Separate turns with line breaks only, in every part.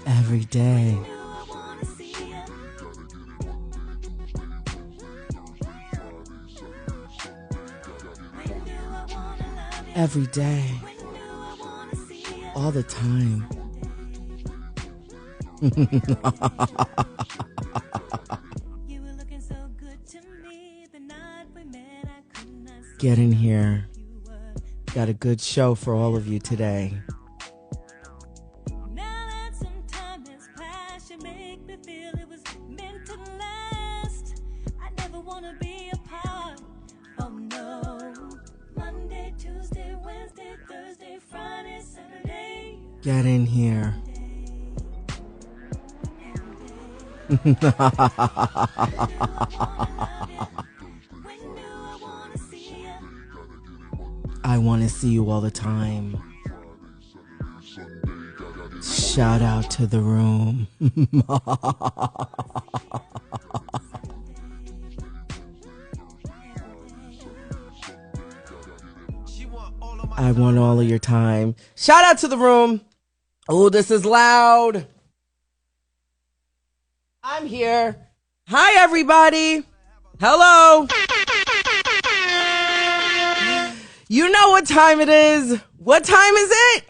Every day. Every day. All the time. Get in here. Got a good show for all of you today. Get in here. I want to see you all the time. Shout out to the room. I want all of your time. Shout out to the room. Oh, this is loud. I'm here. Hi, everybody. Hello. You know what time it is. What time is it?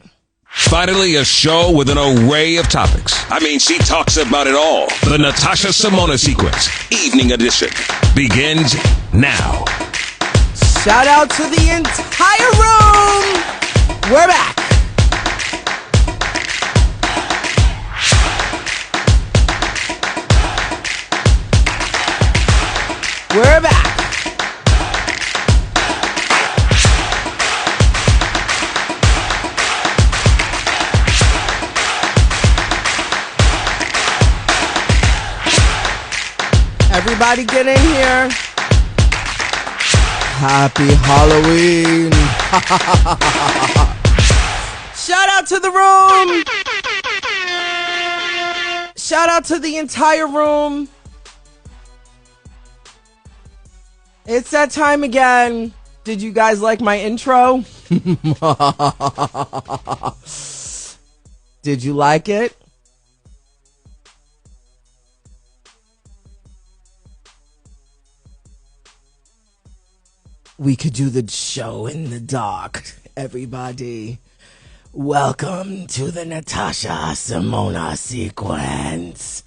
Finally, a show with an array of topics. I mean, she talks about it all. The Natasha Simona Sequence, Evening Edition, begins now.
Shout out to the entire room. We're back. We're back. Everybody get in here. Happy Halloween. Shout out to the room. Shout out to the entire room. It's that time again. Did you guys like my intro? Did you like it? We could do the show in the dark, everybody. Welcome to the Natasha Simona Sequence.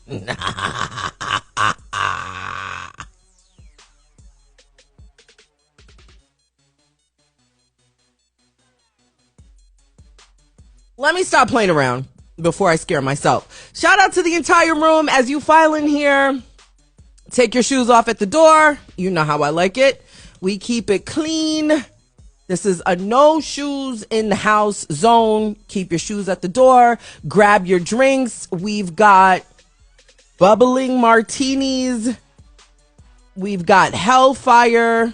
Let me stop playing around before I scare myself. Shout out to the entire room as you file in here. Take your shoes off at the door. You know how I like it. We keep it clean. This is a no shoes in the house zone. Keep your shoes at the door. Grab your drinks. We've got bubbling martinis. We've got Hellfire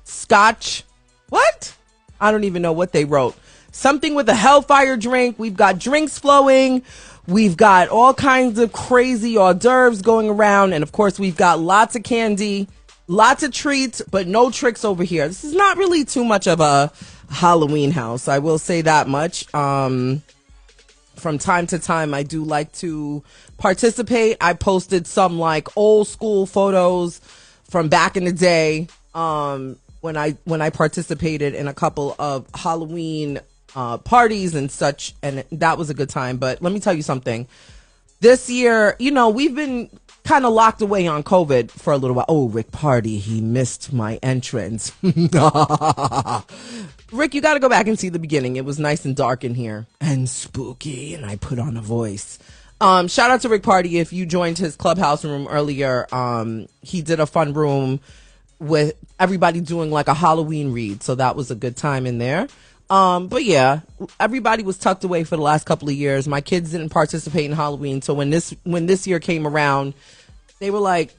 Scotch. What? I don't even know what they wrote. Something with a Hellfire drink. We've got drinks flowing. We've got all kinds of crazy hors d'oeuvres going around. And of course, we've got lots of candy. Lots of treats, but no tricks over here. This is not really too much of a Halloween house. I will say that much. From time to time, I do like to participate. I posted some like old school photos from back in the day when I participated in a couple of Halloween parties and such, and that was a good time. But let me tell you something. This year, you know, we've been kind of locked away on COVID for a little while. Oh, Rick Party, he missed my entrance. Rick, you got to go back and see the beginning. It was nice and dark in here and spooky, and I put on a voice. Shout out to Rick Party. If you joined his clubhouse room earlier, he did a fun room with everybody doing like a Halloween read. So that was a good time in there. But yeah, everybody was tucked away for the last couple of years. My kids didn't participate in Halloween. So when this year came around, they were like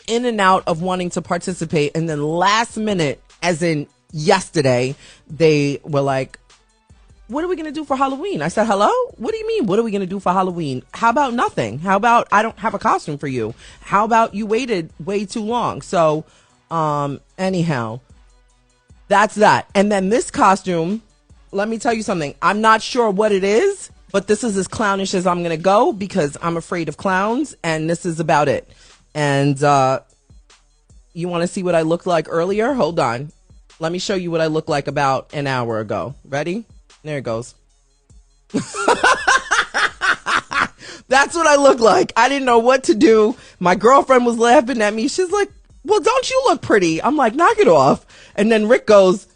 in and out of wanting to participate. And then last minute, as in yesterday, they were like, what are we going to do for Halloween? I said, hello? What do you mean? What are we going to do for Halloween? How about nothing? How about I don't have a costume for you? How about you waited way too long? So, anyhow, that's that. And then this costume, let me tell you something. I'm not sure what it is, But this is as clownish as I'm going to go because I'm afraid of clowns, and this is about it. And you want to see what I looked like earlier? Hold on. Let me show you what I looked like about an hour ago. Ready? There it goes. That's what I look like. I didn't know what to do. My girlfriend was laughing at me. She's like, well, don't you look pretty? I'm like, knock it off. And then Rick goes,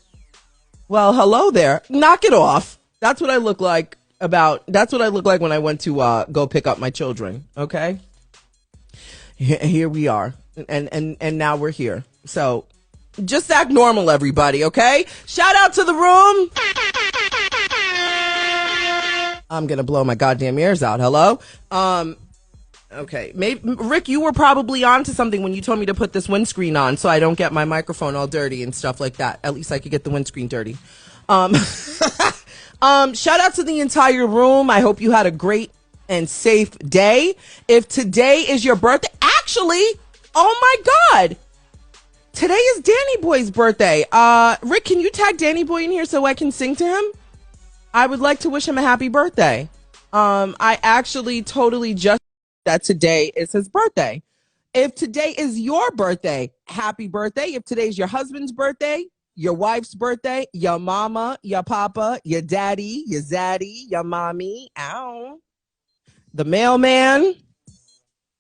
well, hello there. Knock it off. That's what I look like that's what I look like when I went to go pick up my children. Okay. Here we are. And now we're here. So just act normal, everybody. Okay. Shout out to the room. I'm going to blow my goddamn ears out. Hello. Okay. Maybe Rick, you were probably on to something when you told me to put this windscreen on so I don't get my microphone all dirty and stuff like that. At least I could get the windscreen dirty. Shout out to the entire room. I hope you had a great and safe day. If today is your birthday, actually, oh my God, today is Danny Boy's birthday. Rick, can you tag Danny Boy in here so I can sing to him? I would like to wish him a happy birthday. I actually totally just that today is his birthday. If today is your birthday, happy birthday. If today's your husband's birthday, your wife's birthday, your mama, your papa, your daddy, your zaddy, your mommy, ow, the mailman.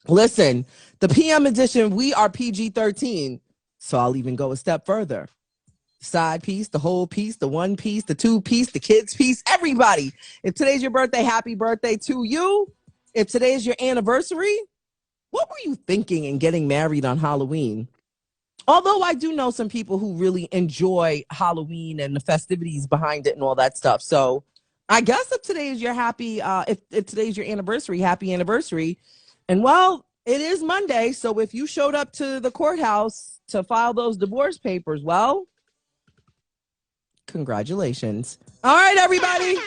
Listen, the PM edition, we are PG-13, so I'll even go a step further. Side piece, the whole piece, the one piece, the two piece, the kids piece, everybody. If today's your birthday, happy birthday to you. If today's your anniversary, what were you thinking in getting married on Halloween? Although I do know some people who really enjoy Halloween and the festivities behind it and all that stuff. So I guess if today is your if today's your anniversary, happy anniversary. And well, it is Monday. So if you showed up to the courthouse to file those divorce papers, well, congratulations. All right, everybody.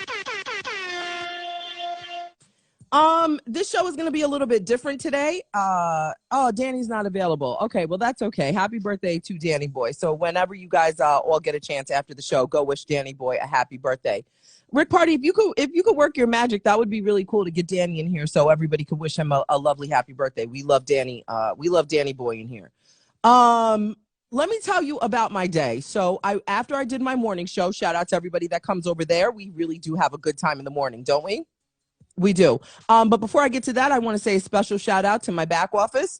This show is going to be a little bit different today. Oh, Danny's not available. Okay, well, that's okay. Happy birthday to Danny Boy. So whenever you guys all get a chance after the show, go wish Danny Boy a happy birthday. Rick Party, if you could work your magic, that would be really cool to get Danny in here so everybody could wish him a lovely happy birthday. We love Danny. We love Danny Boy in here. Let me tell you about my day. So after I did my morning show, shout out to everybody that comes over there. We really do have a good time in the morning, don't we? We do. But before I get to that, I want to say a special shout out to my back office.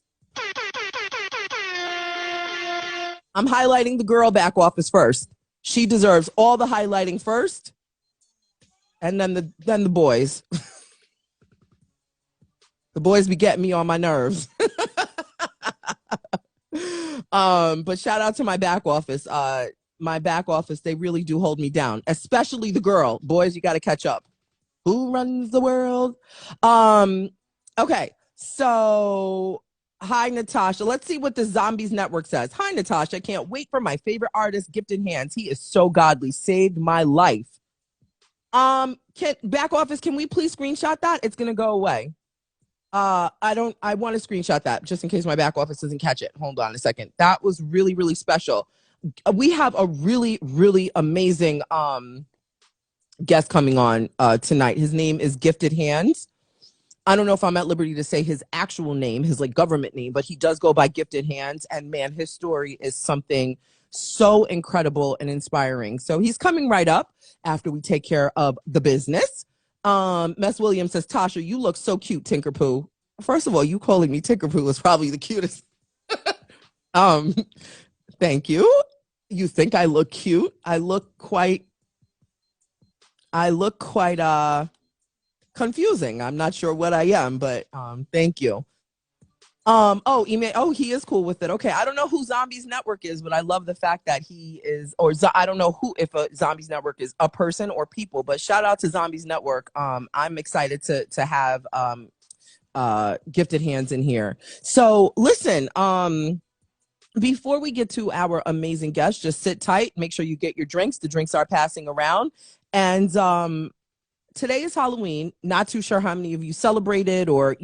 I'm highlighting the girl back office first. She deserves all the highlighting first. And then the boys. The boys be getting me on my nerves. But shout out to my back office. My back office, they really do hold me down, especially the girl. Boys, you got to catch up. Who runs the world? Okay, so hi, Natasha. Let's see what the Zombies Network says. Hi, Natasha. Can't wait for my favorite artist, Gifted Hands. He is so godly. Saved my life. Back office, can we please screenshot that? It's gonna go away. I want to screenshot that just in case my back office doesn't catch it. Hold on a second. That was really, really special. We have a really, really amazing guest coming on tonight. His name is Gifted Hands. I don't know if I'm at liberty to say his actual name, his like government name, but he does go by Gifted Hands. And man, his story is something so incredible and inspiring. So he's coming right up after we take care of the business. Mess Williams says, Tasha, you look so cute, Tinker Poo. First of all, you calling me Tinker Poo is probably the cutest. Thank you. You think I look cute? I look quite confusing. I'm not sure what I am, but thank you. He is cool with it. Okay, I don't know who Zombies Network is, but I love the fact that he is, I don't know if a Zombies Network is a person or people, but shout out to Zombies Network. I'm excited to have Gifted Hands in here. So listen, before we get to our amazing guest, just sit tight. Make sure you get your drinks. The drinks are passing around. And today is Halloween. Not too sure how many of you celebrated or,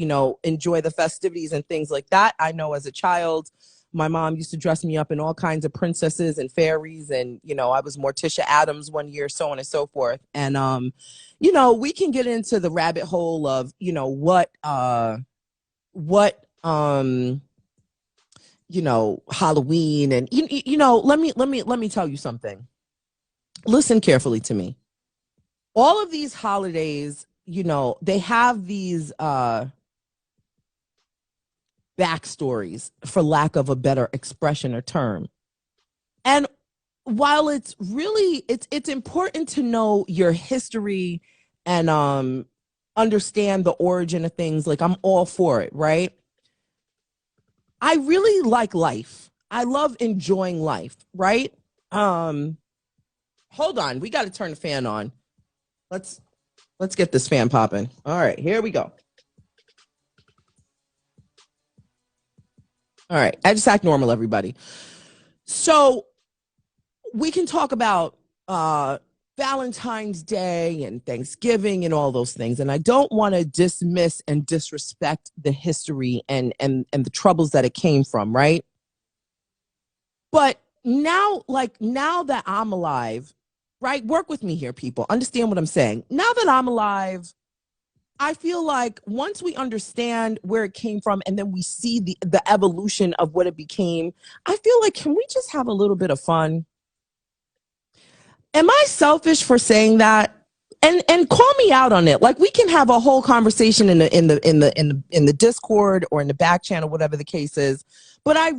enjoy the festivities and things like that. I know as a child, My mom used to dress me up in all kinds of princesses and fairies, and I was Morticia Adams one year, so on and so forth. And we can get into the rabbit hole of what Halloween, and let me tell you something. Listen carefully to me. All of these holidays, they have these backstories, for lack of a better expression or term. And while it's important to know your history and understand the origin of things, like I'm all for it, right? I really like life. I love enjoying life, right? Hold on, we got to turn the fan on. Let's get this fan popping. All right, here we go. All right, I just act normal, everybody. So we can talk about Valentine's Day and Thanksgiving and all those things, and I don't want to dismiss and disrespect the history and the troubles that it came from, right? But now that I'm alive, right? Work with me here, people. Understand what I'm saying. Now that I'm alive, I feel like once we understand where it came from and then we see the evolution of what it became, I feel like, can we just have a little bit of fun? Am I selfish for saying that? And call me out on it. Like, we can have a whole conversation in the Discord or in the back channel, whatever the case is. But I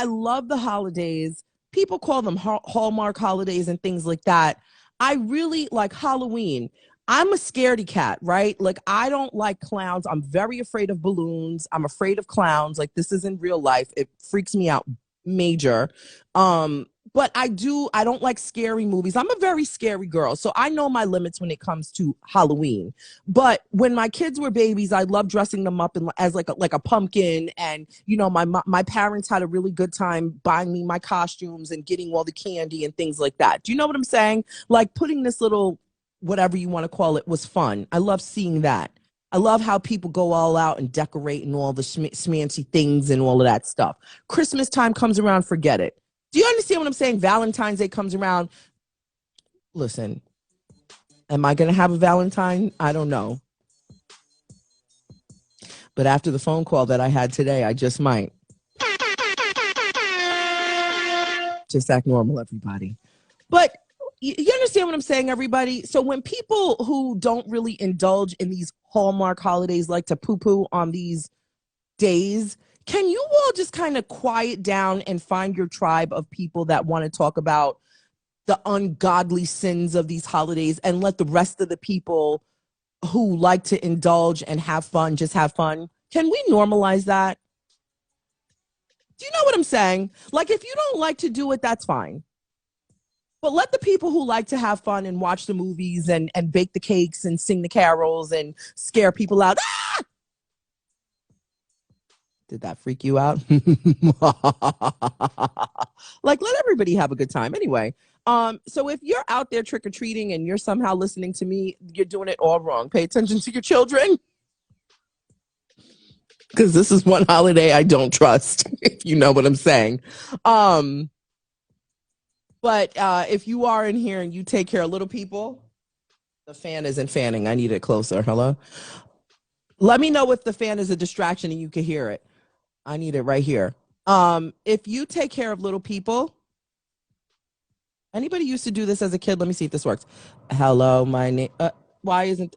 love the holidays. People call them Hallmark holidays and things like that. I really like Halloween. I'm a scaredy cat, right? Like, I don't like clowns. I'm very afraid of balloons. I'm afraid of clowns. Like, this isn't real life. It freaks me out major. But I don't like scary movies. I'm a very scary girl, so I know my limits when it comes to Halloween. But when my kids were babies, I loved dressing them up as like a pumpkin, and my parents had a really good time buying me my costumes and getting all the candy and things like that. Do you know what I'm saying? Like, putting this little, whatever you want to call it, was fun. I love seeing that. I love how people go all out and decorate and all the smancy things and all of that stuff. Christmas time comes around, forget it. Do you understand what I'm saying? Valentine's Day comes around. Listen, am I going to have a Valentine? I don't know. But after the phone call that I had today, I just might. Just act normal, everybody. But you understand what I'm saying, everybody? So when people who don't really indulge in these Hallmark holidays like to poo-poo on these days, can you all just kind of quiet down and find your tribe of people that want to talk about the ungodly sins of these holidays and let the rest of the people who like to indulge and have fun just have fun? Can we normalize that? Do you know what I'm saying? Like, if you don't like to do it, that's fine. But let the people who like to have fun and watch the movies and bake the cakes and sing the carols and scare people out. Ah! Did that freak you out? Like, let everybody have a good time. Anyway, so if you're out there trick-or-treating and you're somehow listening to me, you're doing it all wrong. Pay attention to your children. Because this is one holiday I don't trust, if you know what I'm saying. But if you are in here and you take care of little people, the fan isn't fanning. I need it closer. Hello? Let me know if the fan is a distraction and you can hear it. I need it right here. If you take care of little people, anybody used to do this as a kid? Let me see if this works. Hello, my name. Why isn't...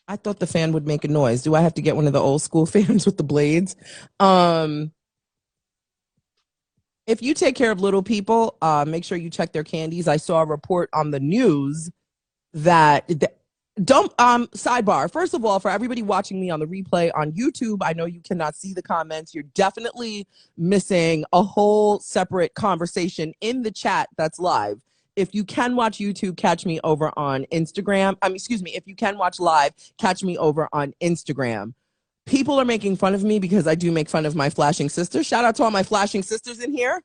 I thought the fan would make a noise. Do I have to get one of the old school fans with the blades? If you take care of little people, make sure you check their candies. I saw a report on the news that sidebar. First of all, for everybody watching me on the replay on YouTube, I know you cannot see the comments. You're definitely missing a whole separate conversation in the chat that's live. If you can watch YouTube, catch me over on Instagram. If you can watch live, catch me over on Instagram. People are making fun of me because I do make fun of my flashing sisters. Shout out to all my flashing sisters in here.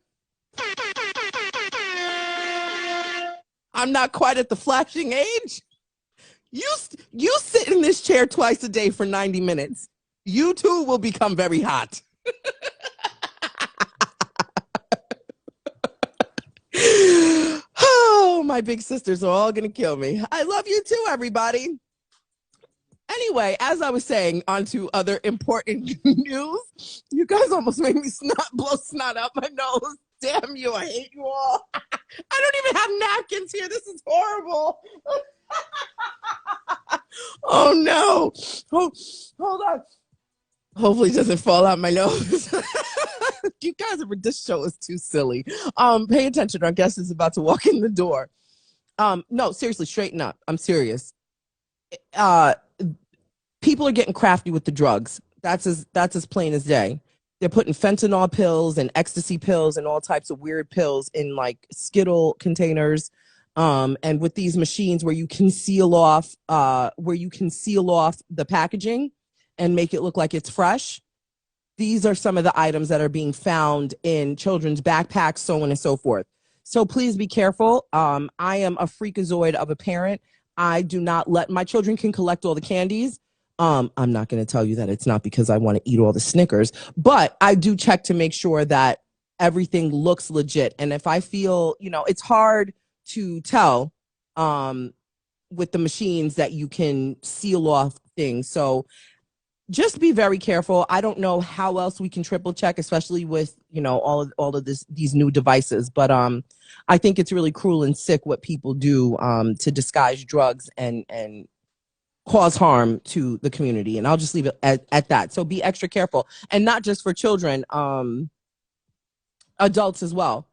I'm not quite at the flashing age. You sit in this chair twice a day for 90 minutes. You too will become very hot. my big sisters are all going to kill me. I love you too, everybody. Anyway, as I was saying, on to other important news. You guys almost made me blow snot out my nose. Damn you, I hate you all. I don't even have napkins here. This is horrible. Oh no. Hold on. Hopefully it doesn't fall out my nose. You guys, this show is too silly. Pay attention. Our guest is about to walk in the door. No, seriously, straighten up. I'm serious. People are getting crafty with the drugs. That's as plain as day. They're putting fentanyl pills and ecstasy pills and all types of weird pills in like Skittle containers. And with these machines where you can seal off the packaging and make it look like it's fresh. These are some of the items that are being found in children's backpacks, so on and so forth. So please be careful. I am a freakazoid of a parent. I do not let my children can collect all the candies. I'm not going to tell you that it's not because I want to eat all the Snickers, but I do check to make sure that everything looks legit. And if I feel, it's hard to tell with the machines that you can seal off things. So just be very careful. I don't know how else we can triple check, especially with, all of these new devices. But I think it's really cruel and sick what people do to disguise drugs and cause harm to the community. And I'll just leave it at that. So be extra careful, and not just for children, adults as well.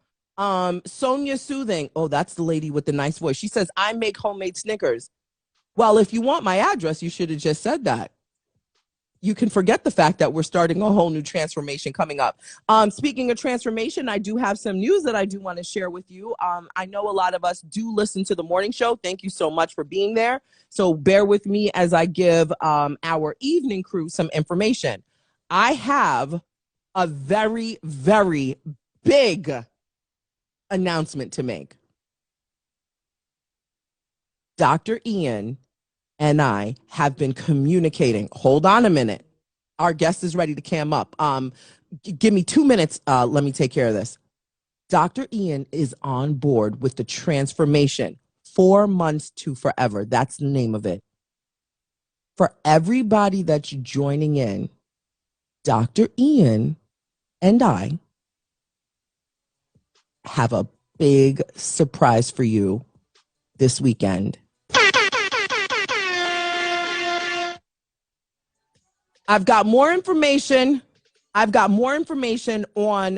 Sonia Soothing. Oh, that's the lady with the nice voice. She says, I make homemade Snickers. Well, if you want my address, you should have just said that. You can forget the fact that we're starting a whole new transformation coming up. Speaking of transformation, I do have some news that I do want to share with you. I know a lot of us do listen to the morning show. Thank you so much for being there. So bear with me as I give our evening crew some information. I have a very, very big announcement to make. Dr. Ian and I have been communicating. Hold on a minute. Our guest is ready to cam up. Give me 2 minutes. Let me take care of this. Dr. Ian is on board with the transformation, 4 months to forever. That's the name of it. For everybody that's joining in, Dr. Ian and I have a big surprise for you this weekend. I've got more information on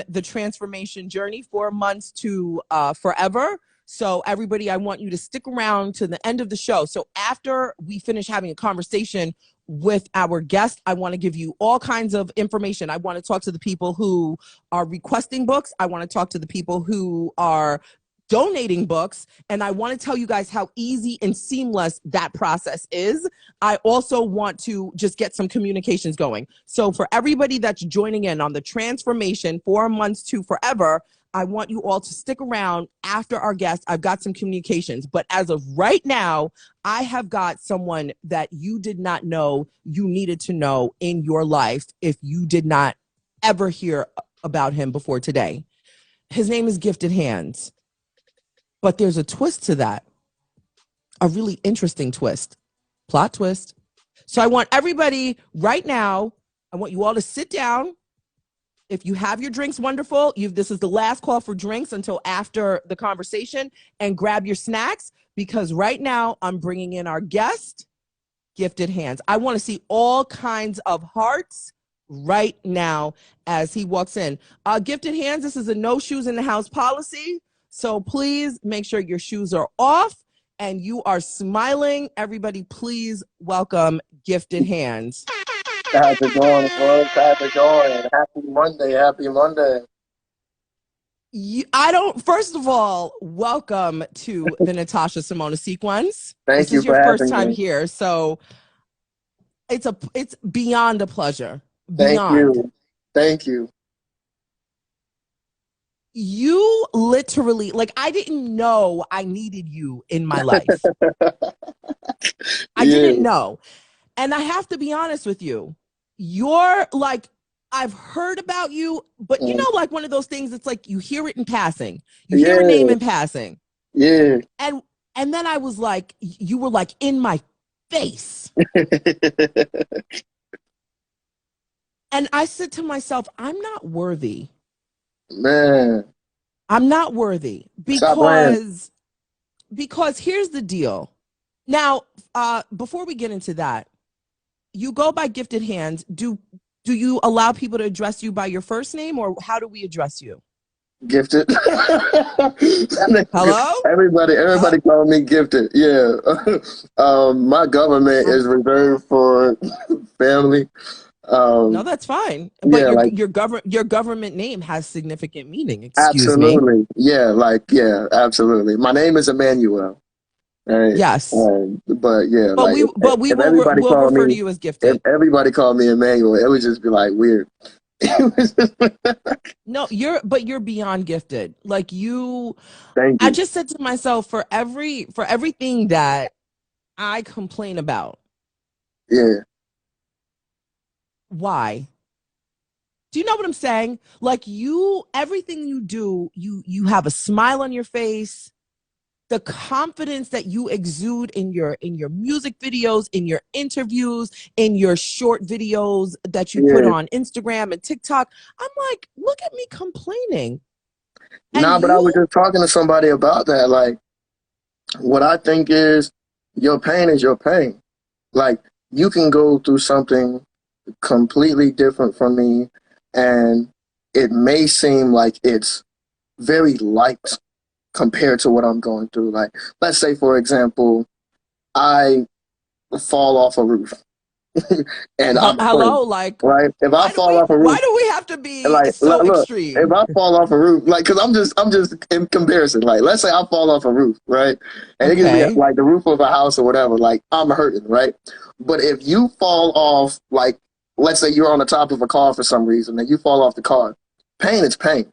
the transformation journey, 4 months to forever. So everybody, I want you to stick around to the end of the show. So after we finish having a conversation with our guest, I want to give you all kinds of information. I want to talk to the people who are requesting books. I want to talk to the people who are donating books, and I want to tell you guys how easy and seamless that process is. I also want to just get some communications going. So for everybody that's joining in on the transformation, 4 months to forever, I want you all to stick around after our guest. I've got some communications, but as of right now, I have got someone that you did not know you needed to know in your life if you did not ever hear about him before today. His name is Gifted Hands. But there's a twist to that, a really interesting twist, plot twist. So I want everybody right now, I want you all to sit down. If you have your drinks, wonderful. This is the last call for drinks until after the conversation, and grab your snacks, because right now I'm bringing in our guest, Gifted Hands. I want to see all kinds of hearts right now as he walks in. Gifted Hands, this is a no shoes in the house policy. So please make sure your shoes are off and you are smiling. Everybody, please welcome Gifted Hands.
How's it going, folks? How's it going? Happy Monday. Happy Monday.
First of all, welcome to the Natasha Simona sequence.
Thank you.
This is your first time here. So it's beyond a pleasure.
Thank you.
You literally, I didn't know I needed you in my life. I didn't know. And I have to be honest with you. You're I've heard about you, but one of those things, it's like you hear it in passing. You hear a name in passing.
Yeah.
And then I was like, you were like in my face. And I said to myself, I'm not worthy.
Man,
I'm not worthy
stop playing.
because here's the deal. Now, before we get into that, you go by Gifted Hands. Do you allow people to address you by your first name, or how do we address you?
Gifted.
Hello?
Everybody call me gifted. Yeah. My government is reserved for family.
No, that's fine. But
Yeah, like
your government name has significant meaning. Excuse me.
absolutely. Yeah, like yeah, absolutely. My name is Emmanuel. Right.
Yes,
But yeah,
but
like if everybody
we'll
called
refer to
me,
you as
if
Gifted.
everybody called me Emmanuel, it would just be like weird.
No, you're beyond gifted. Like you,
Thank
I
you.
just said to myself, for everything that I complain about,
Yeah.
why? Do you know what I'm saying? Like everything you do, you have a smile on your face. The confidence that you exude in your music videos, in your interviews, in your short videos that you put
Yeah.
on Instagram and TikTok. I'm like, look at me complaining. And
Nah, but I was
you,
just talking to somebody about that. Like, what I think is your pain is your pain. Like, you can go through something completely different from me, and it may seem like it's very light compared to what I'm going through. Like, let's say, for example, I fall off a roof and I'm hurt,
hello, like,
right? If I fall off a
why
roof,
do we have to be
like,
so
look, if
extreme?
I fall off a roof, like, cause I'm just in comparison. Like, let's say I fall off a roof, right? And it could be
Okay.
like the roof of a house or whatever. Like, I'm hurting, right? But if you fall off, like, let's say you're on the top of a car for some reason and you fall off the car, pain is pain.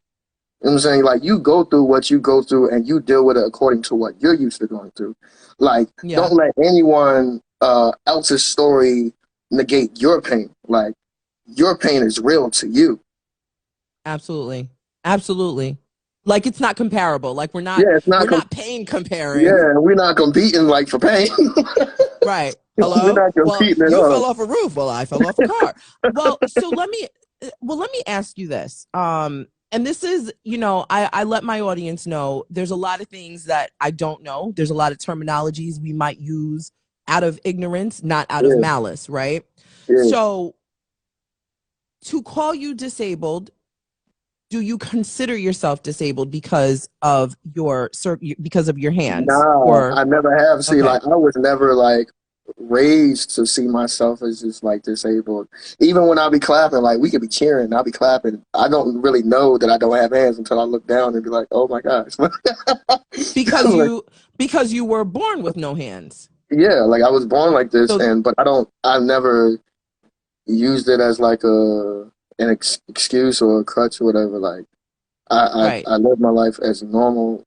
You know what I'm saying? Like, you go through what you go through and you deal with it according to what you're used to going through. Like,
Yeah,
don't let anyone else's story negate your pain. Like, your pain is real to you.
absolutely. Absolutely. Like it's not comparable. Like
Yeah, it's
we're
not.
not pain comparing.
Yeah, we're not competing like for pain.
Right.
We're
Hello?
not
Well,
competing at
you
all.
fell off a roof. Well, I fell off a car. Well, so let me ask you this. And this is, I let my audience know there's a lot of things that I don't know. There's a lot of terminologies we might use out of ignorance, not out of
Yeah,
malice, right?
yeah.
So to call you disabled, do you consider yourself disabled because of your hands?
Nah,
Or
I never have. See,
okay.
like I was never like raised to see myself as just like disabled. Even when I be clapping, like we could be cheering, I'll be clapping. I don't really know that I don't have hands until I look down and be like, oh my gosh.
Because
Like,
you were born with no hands.
yeah, like I was born like this,
So
and but I never used it as like an excuse or a crutch or whatever. Like
right.
I live my life as normally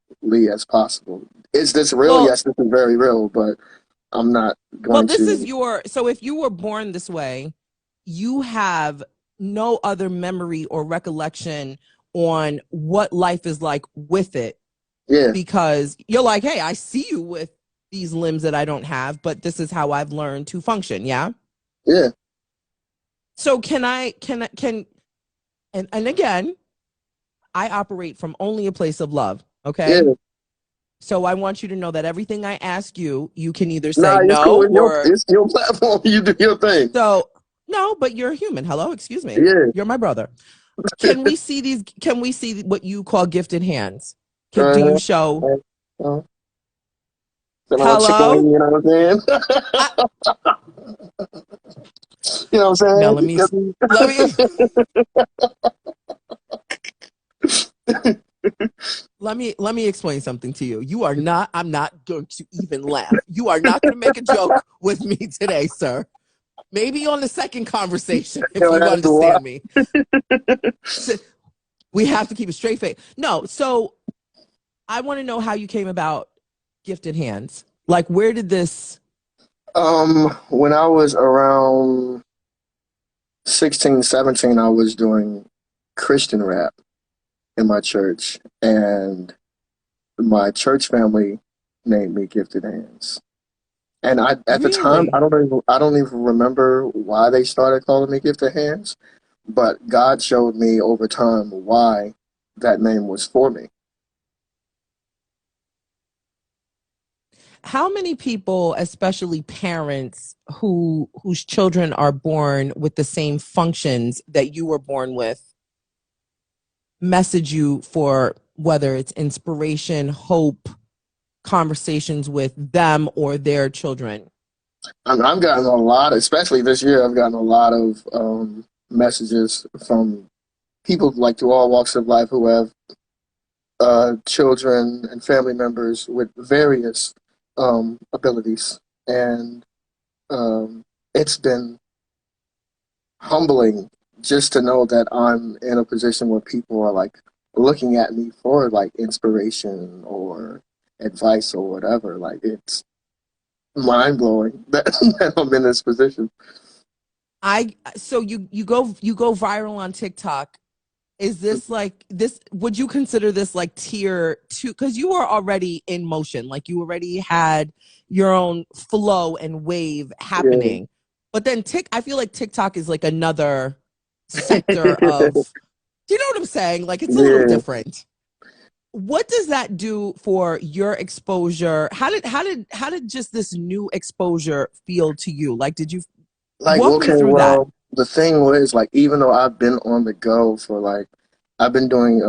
as possible. Is this real?
Well,
Yes, this is very real, but I'm not
well,
going
this is
to.
your so if you were born this way, you have no other memory or recollection on what life is like with it
Yeah,
because you're like, hey, I see you with these limbs that I don't have, but this is how I've learned to function. Yeah.
yeah,
So can and again, I operate from only a place of love. Okay.
yeah.
So I want you to know that everything I ask you, you can either say
Nah, it's cool.
no or
It's your platform. You do your thing.
so no, but you're a human. Hello, excuse me.
Yeah.
You're my brother. Can we see what you call gifted hands? Do you
Uh,
show
uh, Sitting on chicken wing,
hello?
you know what I'm saying?
I,
You know what
now
I'm
let me
saying?
let me let me explain something to you. I'm not going to even laugh. You are not going to make a joke with me today, sir. Maybe on the second conversation,
You
if
know,
you
that's why.
understand me. We have to keep a straight face. No, so I want to know how you came about gifted hands. Like, where did this?
When I was around 16, 17, I was doing Christian rap in my church, and my church family named me Gifted Hands. And at the time,
Really?
I don't even remember why they started calling me Gifted Hands, but God showed me over time why that name was for me.
How many people, especially parents whose children are born with the same functions that you were born with, message you for whether it's inspiration, hope, conversations with them or their children?
I've gotten a lot, especially this year. I've gotten a lot of messages from people like through all walks of life who have children and family members with various abilities, and it's been humbling just to know that I'm in a position where people are like looking at me for like inspiration or advice or whatever. Like it's mind blowing that, that I'm in this position.
So you go viral on TikTok. Is this like this? Would you consider this like tier two? Because you were already in motion, like you already had your own flow and wave
Yeah,
happening. But then I feel like TikTok is like another sector of. Do you know what I'm saying? Like it's a little
yeah.
different. What does that do for your exposure? How did just this new exposure feel to you? Like, did you
Like
walk me
okay,
through that?
well, the thing was like even though I've been on the go for like I've been doing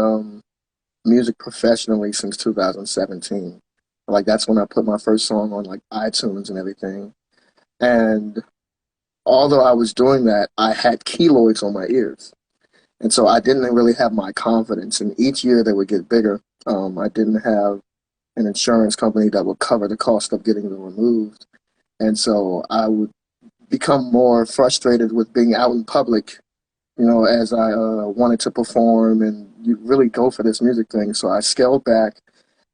music professionally since 2017. Like that's when I put my first song on like iTunes and everything. And although I was doing that, I had keloids on my ears. And so I didn't really have my confidence. And each year they would get bigger. I didn't have an insurance company that would cover the cost of getting them removed. And so I would become more frustrated with being out in public, you know, as I wanted to perform and you really go for this music thing. So I scaled back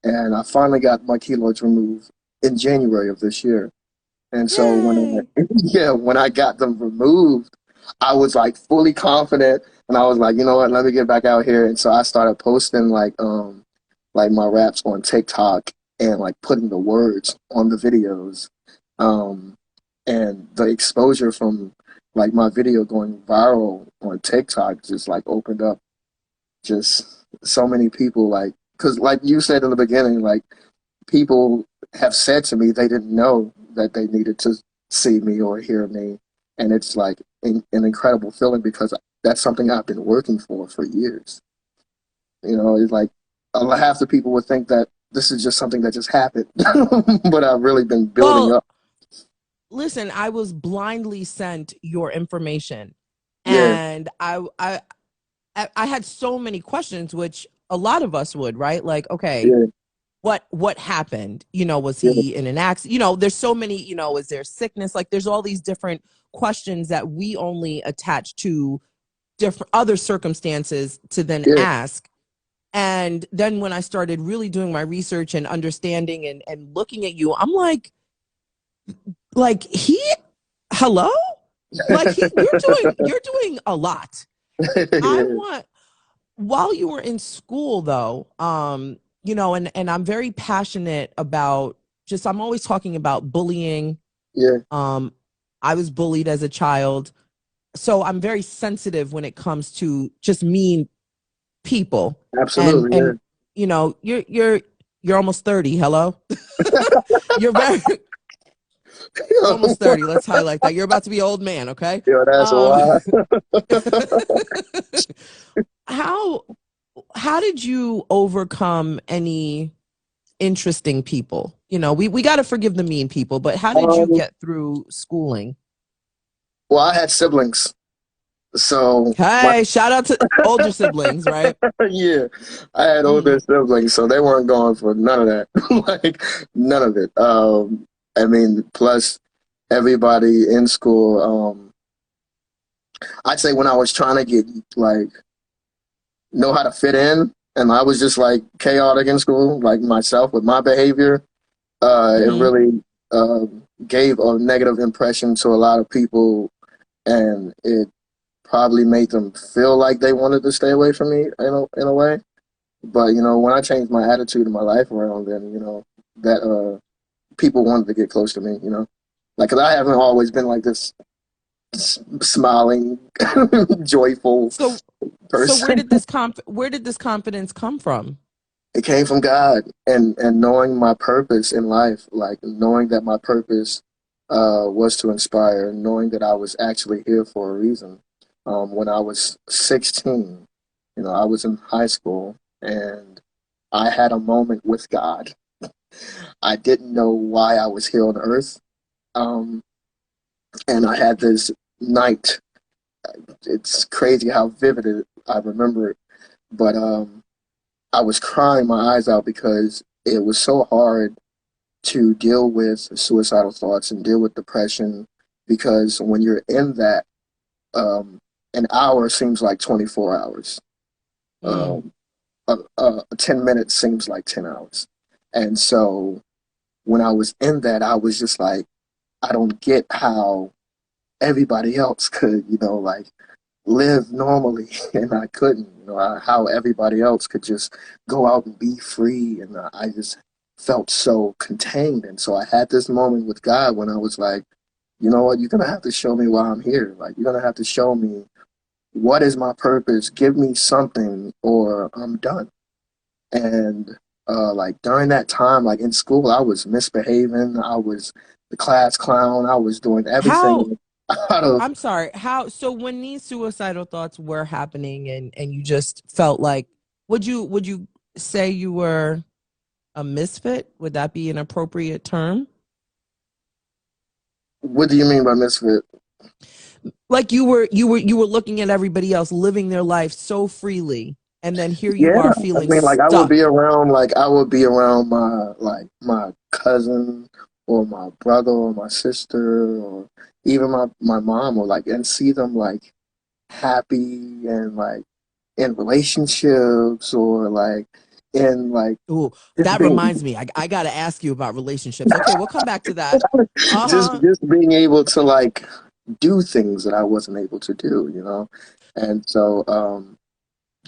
and I finally got my keloids removed in January of this year. And so when
Yay!
yeah, when I got them removed, I was like fully confident and I was like, you know what, let me get back out here. And so I started posting like my raps on TikTok and like putting the words on the videos. Um and the exposure from like my video going viral on TikTok just like opened up just so many people like because like you said in the beginning, like people have said to me they didn't know that they needed to see me or hear me. And it's like an incredible feeling because that's something I've been working for years. You know, it's like half the people would think that this is just something that just happened, but I've really been building
Well,
up.
listen, I was blindly sent your information,
Yeah,
and I had so many questions, which a lot of us would, right? Like, okay,
yeah,
what happened? You know, was
yeah,
he in an accident? You know, there's so many. You know, is there sickness? Like, there's all these different questions that we only attach to different other circumstances to then
yeah.
ask. And then when I started really doing my research and understanding and looking at you, I'm like he, hello, like you're doing a lot. I
Yeah,
want while you were in school though, you know, and I'm very passionate about just I'm always talking about bullying.
yeah,
Um, I was bullied as a child, so I'm very sensitive when it comes to just mean people. And
absolutely, yeah.
and you know, you're almost 30. Hello, you're very you're almost 30. Let's highlight that. You're about to be an old man, okay?
Yo, that's a
Um,
lot.
how how did you overcome any interesting people? You know, we got to forgive the mean people, but how did you
Um,
get through schooling?
well, I had siblings, so my
Hey, shout out to older siblings, right?
yeah, I had older
Mm,
siblings, so they weren't going for none of that, like none of it. I mean, plus everybody in school. I'd say when I was trying to get like know how to fit in, and I was just like chaotic in school, like myself with my behavior. It
hmm
really gave a negative impression to a lot of people, and it probably made them feel like they wanted to stay away from me in a way. But when I changed my attitude and my life around, then that people wanted to get close to me. Like, 'cause I haven't always been like this smiling, joyful
So where
person.
did this confidence come from?
It came from God, and knowing my purpose in life, like knowing that my purpose was to inspire, knowing that I was actually here for a reason. When I was 16, I was in high school, and I had a moment with God. I didn't know why I was here on earth. Um, and I had this night. It's crazy how vivid I remember it. But I was crying my eyes out because it was so hard to deal with suicidal thoughts and deal with depression, because when you're in that, an hour seems like 24 hours.
Mm.
Um, 10 minutes seems like 10 hours. And so when I was in that, I was just like, I don't get how everybody else could, like live normally, and I couldn't. How everybody else could just go out and be free, and I just felt so contained. And so I had this moment with God when I was like, you know what, you're gonna have to show me why I'm here. Like, you're gonna have to show me what is my purpose. Give me something, or I'm done. And like during that time, like in school, I was misbehaving. I was the class clown. I was doing
How
everything out of.
I'm sorry. How so when these suicidal thoughts were happening and you just felt like would you say you were a misfit? Would that be an appropriate term?
What do you mean by misfit?
Like you were looking at everybody else living their life so freely and then here you
Yeah,
are
I
feeling
mean, like
stuck.
I would be around my cousin, or my brother, or my sister, or even my mom, or like, and see them like happy and like in relationships, or like in like
Ooh,
just
that
being
reminds me. I got to ask you about relationships. Okay, we'll come back to that.
just
Uh-huh.
just being able to like do things that I wasn't able to do, and so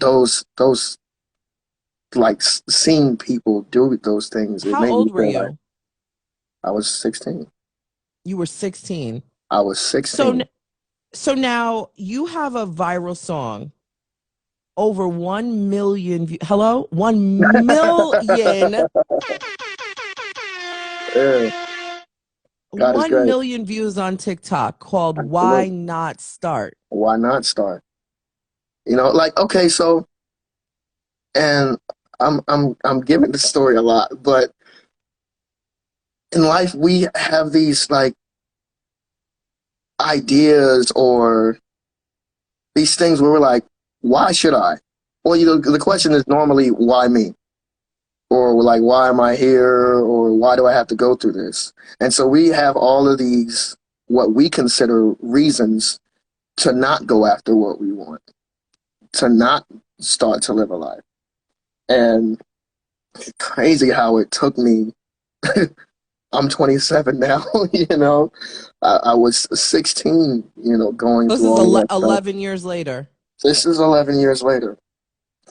those like seeing people do those things, it
How
made me
old were
feel like
you?
I was 16.
You were 16.
I was
So
16.
so now you have a viral song over 1 million hello 1 million
Yeah, God is
1
great.
million views on TikTok called Why
Absolutely.
Not Start.
Why not start? Like, okay, so, and I'm giving the story a lot, but in life we have these like ideas, or these things where we're like, why should I? Well, the question is normally, why me? Or we're like, why am I here? Or why do I have to go through this? And so we have all of these, what we consider reasons to not go after what we want, to not start to live a life. And crazy how it took me. I'm 27 now, I was 16, going
This
through
is
all of that stuff.
11 years later.
This is 11 years later.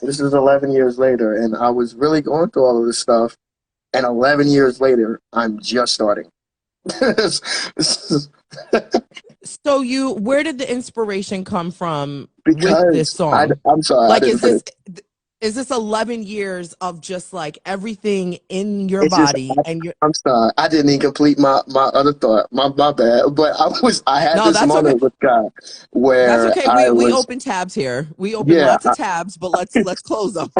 This is 11 years later. And I was really going through all of this stuff. And 11 years later, I'm just starting.
So you where did the inspiration come from with this
Because
song?
I'm sorry, I
Like
didn't finish.
is this 11 years of just like everything in your
It's just,
body and you
I'm sorry, I didn't even complete my other thought. My bad. But I had
No,
this
that's okay.
moment with God
That's
where
okay.
I
We
was,
open tabs here. We open
yeah,
lots of tabs, but let's close them.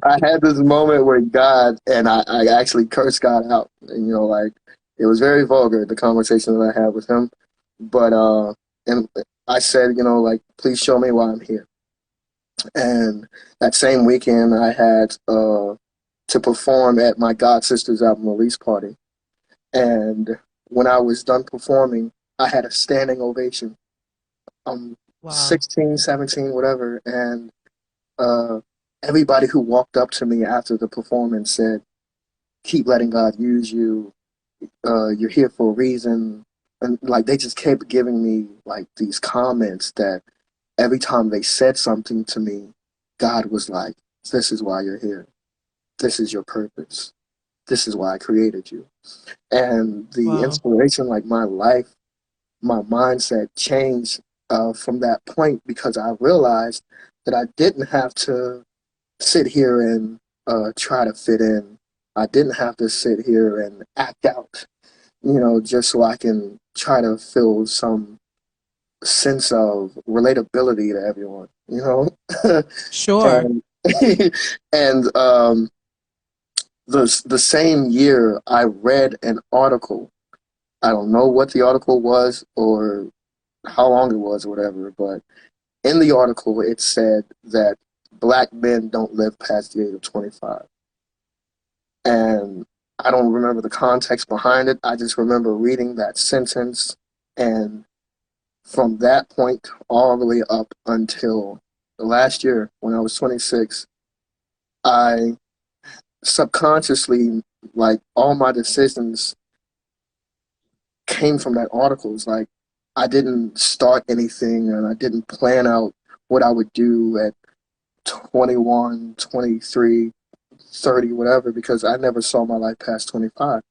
I had this moment where God, and I actually cursed God out. And, like, it was very vulgar, the conversation that I had with him. But, and I said, like, please show me why I'm here. And that same weekend, I had to perform at my God Sister's album release party. And when I was done performing, I had a standing ovation. I'm
Wow.
16, 17, whatever. And uh, everybody who walked up to me after the performance said, keep letting God use you. You're here for a reason. And like, they just kept giving me like these comments that every time they said something to me, God was like, This is why you're here. This is your purpose. This is why I created you. And the
Wow.
inspiration, like my life, my mindset changed from that point because I realized that I didn't have to sit here and try to fit in. I didn't have to sit here and act out, just so I can try to feel some sense of relatability to everyone.
Sure.
and and the same year I read an article. I don't know what the article was or how long it was or whatever, but in the article it said that black men don't live past the age of 25. And I don't remember the context behind it. I just remember reading that sentence, and from that point all the way up until the last year when I was 26, I subconsciously, like, all my decisions came from that article. It's like I didn't start anything and I didn't plan out what I would do at 21, 23, 30, whatever, because I never saw my life past 25.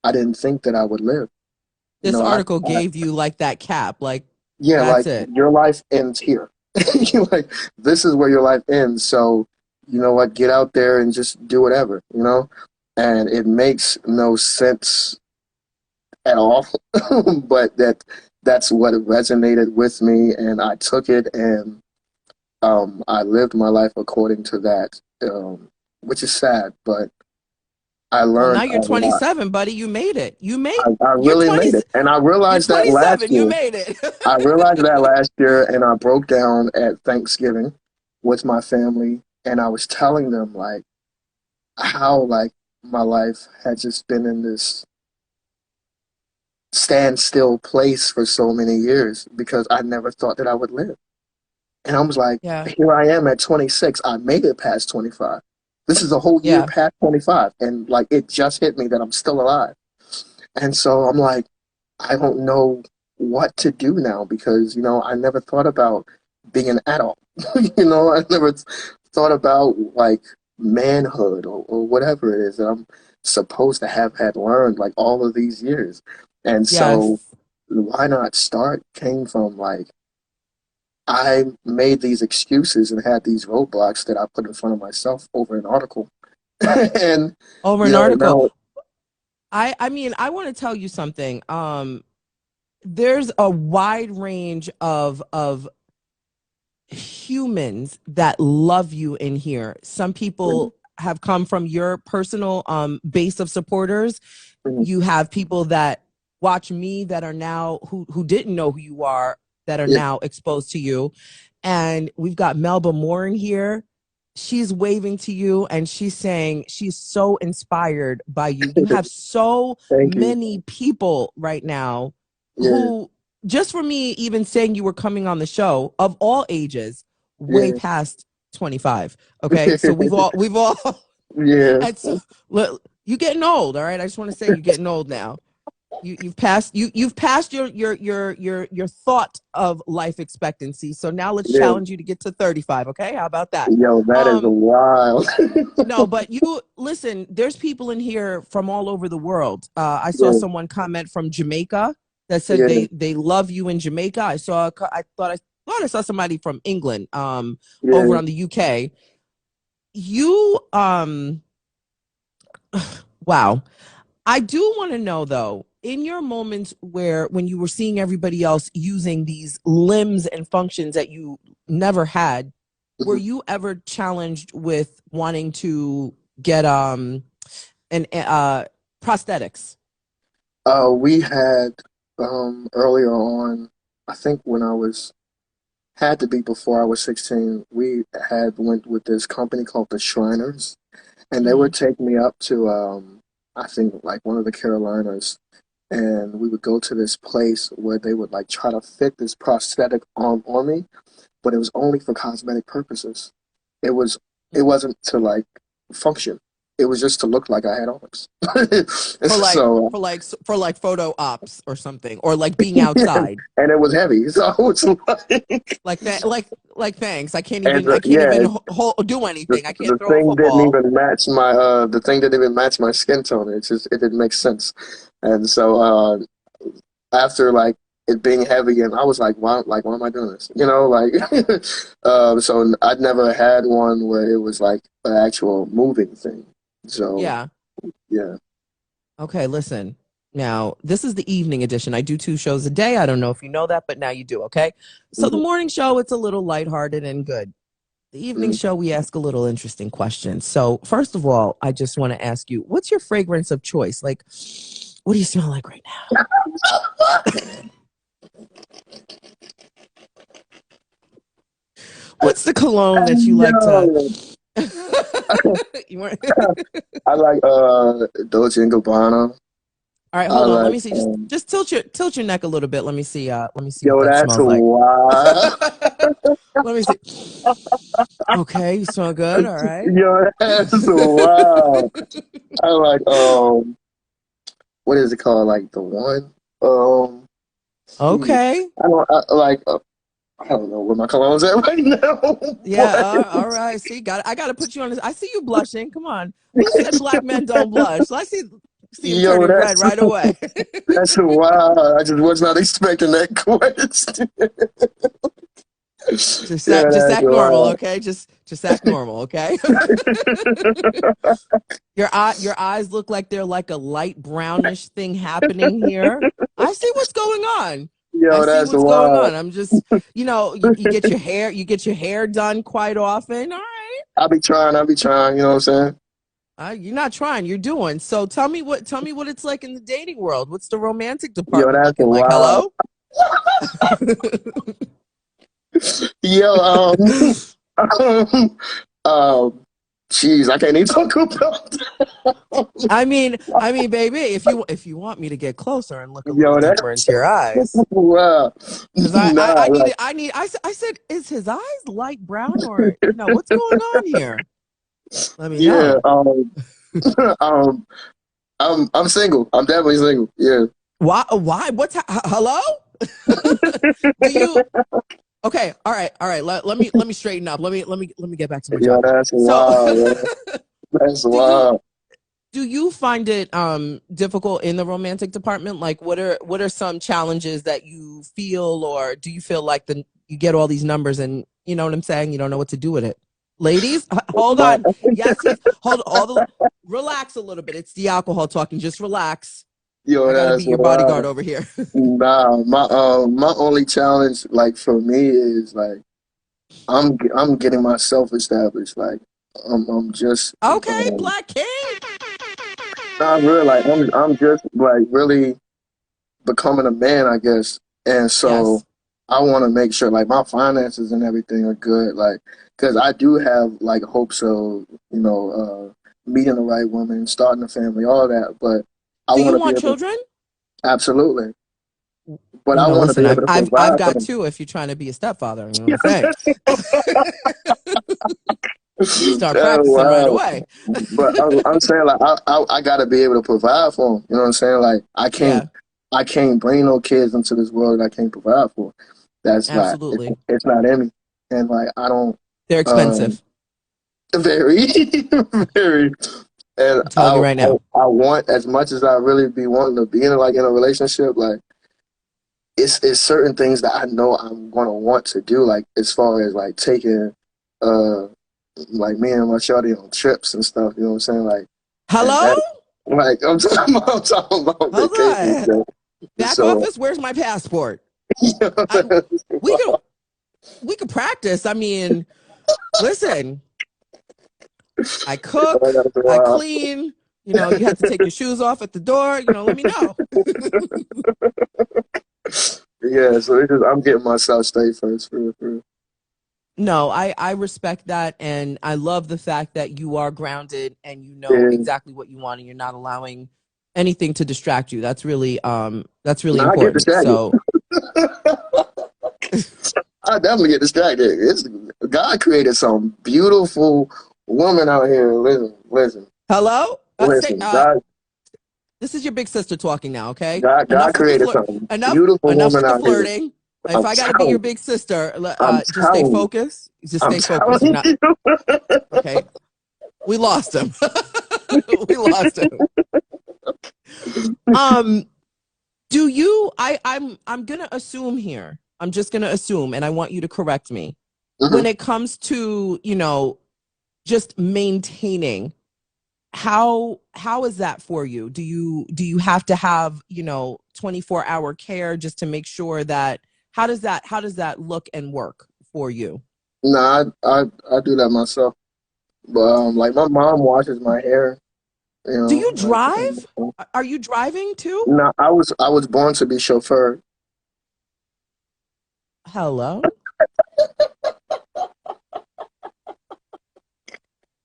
I didn't think that I would live. You
This
know,
article
I
gave you like that cap, like
yeah,
that's
like
it.
your life ends here. You're like, this is where your life ends. So, you know what, get out there and just do whatever. And it makes no sense at all. But that's what resonated with me, and I took it, and I lived my life according to that, which is sad, but I
Well, now
learned
you're
a lot.
27, buddy. You made it.
I
You're
really
20.
made it, and I
You're
realized that last
27. You
year.
made it.
I realized that last year, and I broke down at Thanksgiving with my family, and I was telling them like how, like, my life had just been in this standstill place for so many years because I never thought that I would live. And I was like,
Yeah.
here I am at 26. I made it past 25. This is a whole year
Yeah.
past 25. And like, it just hit me that I'm still alive. And so I'm like, I don't know what to do now because, I never thought about being an adult. I never thought about like manhood or whatever it is that I'm supposed to have had learned like all of these years. And so
Yes.
why not start came from like, I made these excuses and had these roadblocks that I put in front of myself over an article. And,
Over an article.
now,
I mean, I want to tell you something. There's a wide range of humans that love you in here. Some
mhm,
people have come from your personal base of supporters.
mhm,
You have people that watch me that are now who didn't know who you are that are
yeah,
now exposed to you. And we've got Melba Moore in here. She's waving to you and she's saying she's so inspired by you. You have so
thank you.
many people right now
Yeah,
who, just for me even saying you were coming on the show, of all ages, way
yeah,
past 25. Okay, so we've all
yeah,
and so look, you getting old. All right, I just want to say you're getting old now. You've passed your thought of life expectancy, so now let's
yeah.
challenge you to get to 35. Okay, how about that?
Yo, that is
um
wild.
no, but you listen, there's people in here from all over the world. I saw
Yeah,
someone comment from Jamaica that said
yeah,
they love you in Jamaica. I thought I saw somebody from England over
yeah.
on the UK. You wow. I do want to know though, in your moments where when you were seeing everybody else using these limbs and functions that you never had, were
Mhm.
you ever challenged with wanting to get an prosthetics?
We had earlier on, I think when I was had to be before I was 16, we had went with this company called the Shriners, and they
Hmm.
would take me up to I think like one of the Carolinas, and we would go to this place where they would like try to fit this prosthetic on me, but it was only for cosmetic purposes. It was it wasn't to like function. it was just to look like I had arms.
For like
So
for like photo ops or something, or like being outside.
and it was heavy. So it's
Like that, like thanks.
and
I can't
yeah,
even do anything. I can't
the
throw a
thing didn't
football.
even match my the thing didn't even match my skin tone. It didn't make sense. And so after like it being heavy, and I was why am I doing this? So I'd never had one where it was like an actual moving thing. So
Yeah.
yeah.
Okay, listen. Now, this is the evening edition. I do 2 shows a day. I don't know if you know that, but now you do, okay? So the
Mhm.
morning show, it's a little lighthearted and good. The evening
Mhm.
show, we ask a little interesting questions. So, first of all, I just want to ask you, what's your fragrance of choice? Like, what do you smell like right now? What's the cologne that you like to
Yo,
you want
I like Dolce and Gabbana.
All right,
I
hold on. Let
like
me see. Just tilt your neck a little bit. Let me see what
yo,
that
that's
smells like.
wild.
Let me see. Okay, you smell good. All right.
Yo, that's wild. I like what is it called? Like the one? Shoot.
Okay.
I don't know where my cologne's at right now.
Yeah.
But
All right. See, I got to put you on this. I see you blushing. Come on. Who said black men don't blush? So I see him
yo,
turning red right away.
that's wild. I just was not expecting that question. Yeah,
Just
that's
act normal,
wild.
okay? Just act normal, okay? Your eyes look like they're like a light brownish thing happening here. I see what's going on. I
Yo,
see
that's
what's going
wild.
on. I'm just, you get your hair done quite often. All right.
I'll be trying, you know what I'm saying?
You're not trying, you're doing. So tell me what it's like in the dating world. What's the romantic
Yo,
department
that's
looking like?
wild.
Hello?
Yo, um, jeez, I can't even talk about that.
I mean, baby, if you want me to get closer and look a little
Yo,
deeper
that's
into your eyes,
wow.
because
Nah,
I need
like,
it. I said, is his eyes light brown or what's going on here? Let me
yeah,
know.
um, I'm single. I'm definitely single. Yeah.
Why? Why? Hello? Do you? Okay. All right. Let me straighten up. Let me get back to my
Yo,
job.
that's
So,
wild, man. That's
do you
wild.
do you find it difficult in the romantic department? Like, what are some challenges that you feel, or do you feel like you get all these numbers and you know what I'm saying? You don't know what to do with it. Ladies, hold
My,
on. Yes, hold all the relax a little bit. It's the alcohol talking. Just relax.
yo,
I gotta be
that's
your bodyguard
wild.
over here.
Nah, my only challenge, like for me, is like I'm getting myself established. Like I'm just
Okay, Black King.
not really like I'm just like really becoming a man, I guess. And so
Yes.
I want to make sure like my finances and everything are good, like because I do have like hopes of meeting the right woman, starting a family, all that. But I
Do you
want to be
want
able,
children?
absolutely, but I want to
Listen,
be able to
I've
provide for
got
them.
two if you're trying to be a stepfather, you know what I'm saying? You start
Oh,
practicing right
wow.
away.
But I'm saying like I got to be able to provide for them. You know what I'm saying? Like
Yeah,
I can't bring no kids into this world that I can't provide for. That's not
absolutely.
it's not in me. And like I don't
They're
um
expensive.
very very and
I'm telling you right now.
I want as much as I really be wanting to be in in a relationship, like it's certain things that I know I'm gonna want to do, like as far as like taking uh like me and my shawty on trips and stuff, you know what I'm saying? Like and
Hello?
that like I'm talking about
Hold
vacations.
on.
So,
Back
so
office, where's my passport? I we can we could practice. I mean, listen, I cook, I
wow.
clean, you have to take your shoes off at the door, let me know.
Yeah, so it's just I'm getting myself straight first for real.
No, I respect that, and I love the fact that you are grounded and you know
Yeah.
exactly what you want and you're not allowing anything to distract you. That's really
Now I get
important.
distracted.
So
I definitely get distracted. God created some beautiful woman out here. Listen, listen.
Hello?
Listen, God,
This is your big sister talking now, okay?
God created something beautiful
Enough
woman
with the
out here.
flirting. If
I'm
I gotta be
telling
your
you.
big sister,
I'm
just stay
telling you.
focused. Just
I'm
stay focused. You're
telling
not
you.
okay. We lost him. We lost him. Um, do you I'm gonna assume here. I'm just gonna assume, and I want you to correct me. When it comes to, just maintaining, how is that for you? Do you have to have 24-hour care just to make sure that how does that look and work for you?
Nah, I do that myself. But like my mom washes my hair.
Do you
Like
drive? Are you driving too?
no, I was born to be chauffeur.
Hello,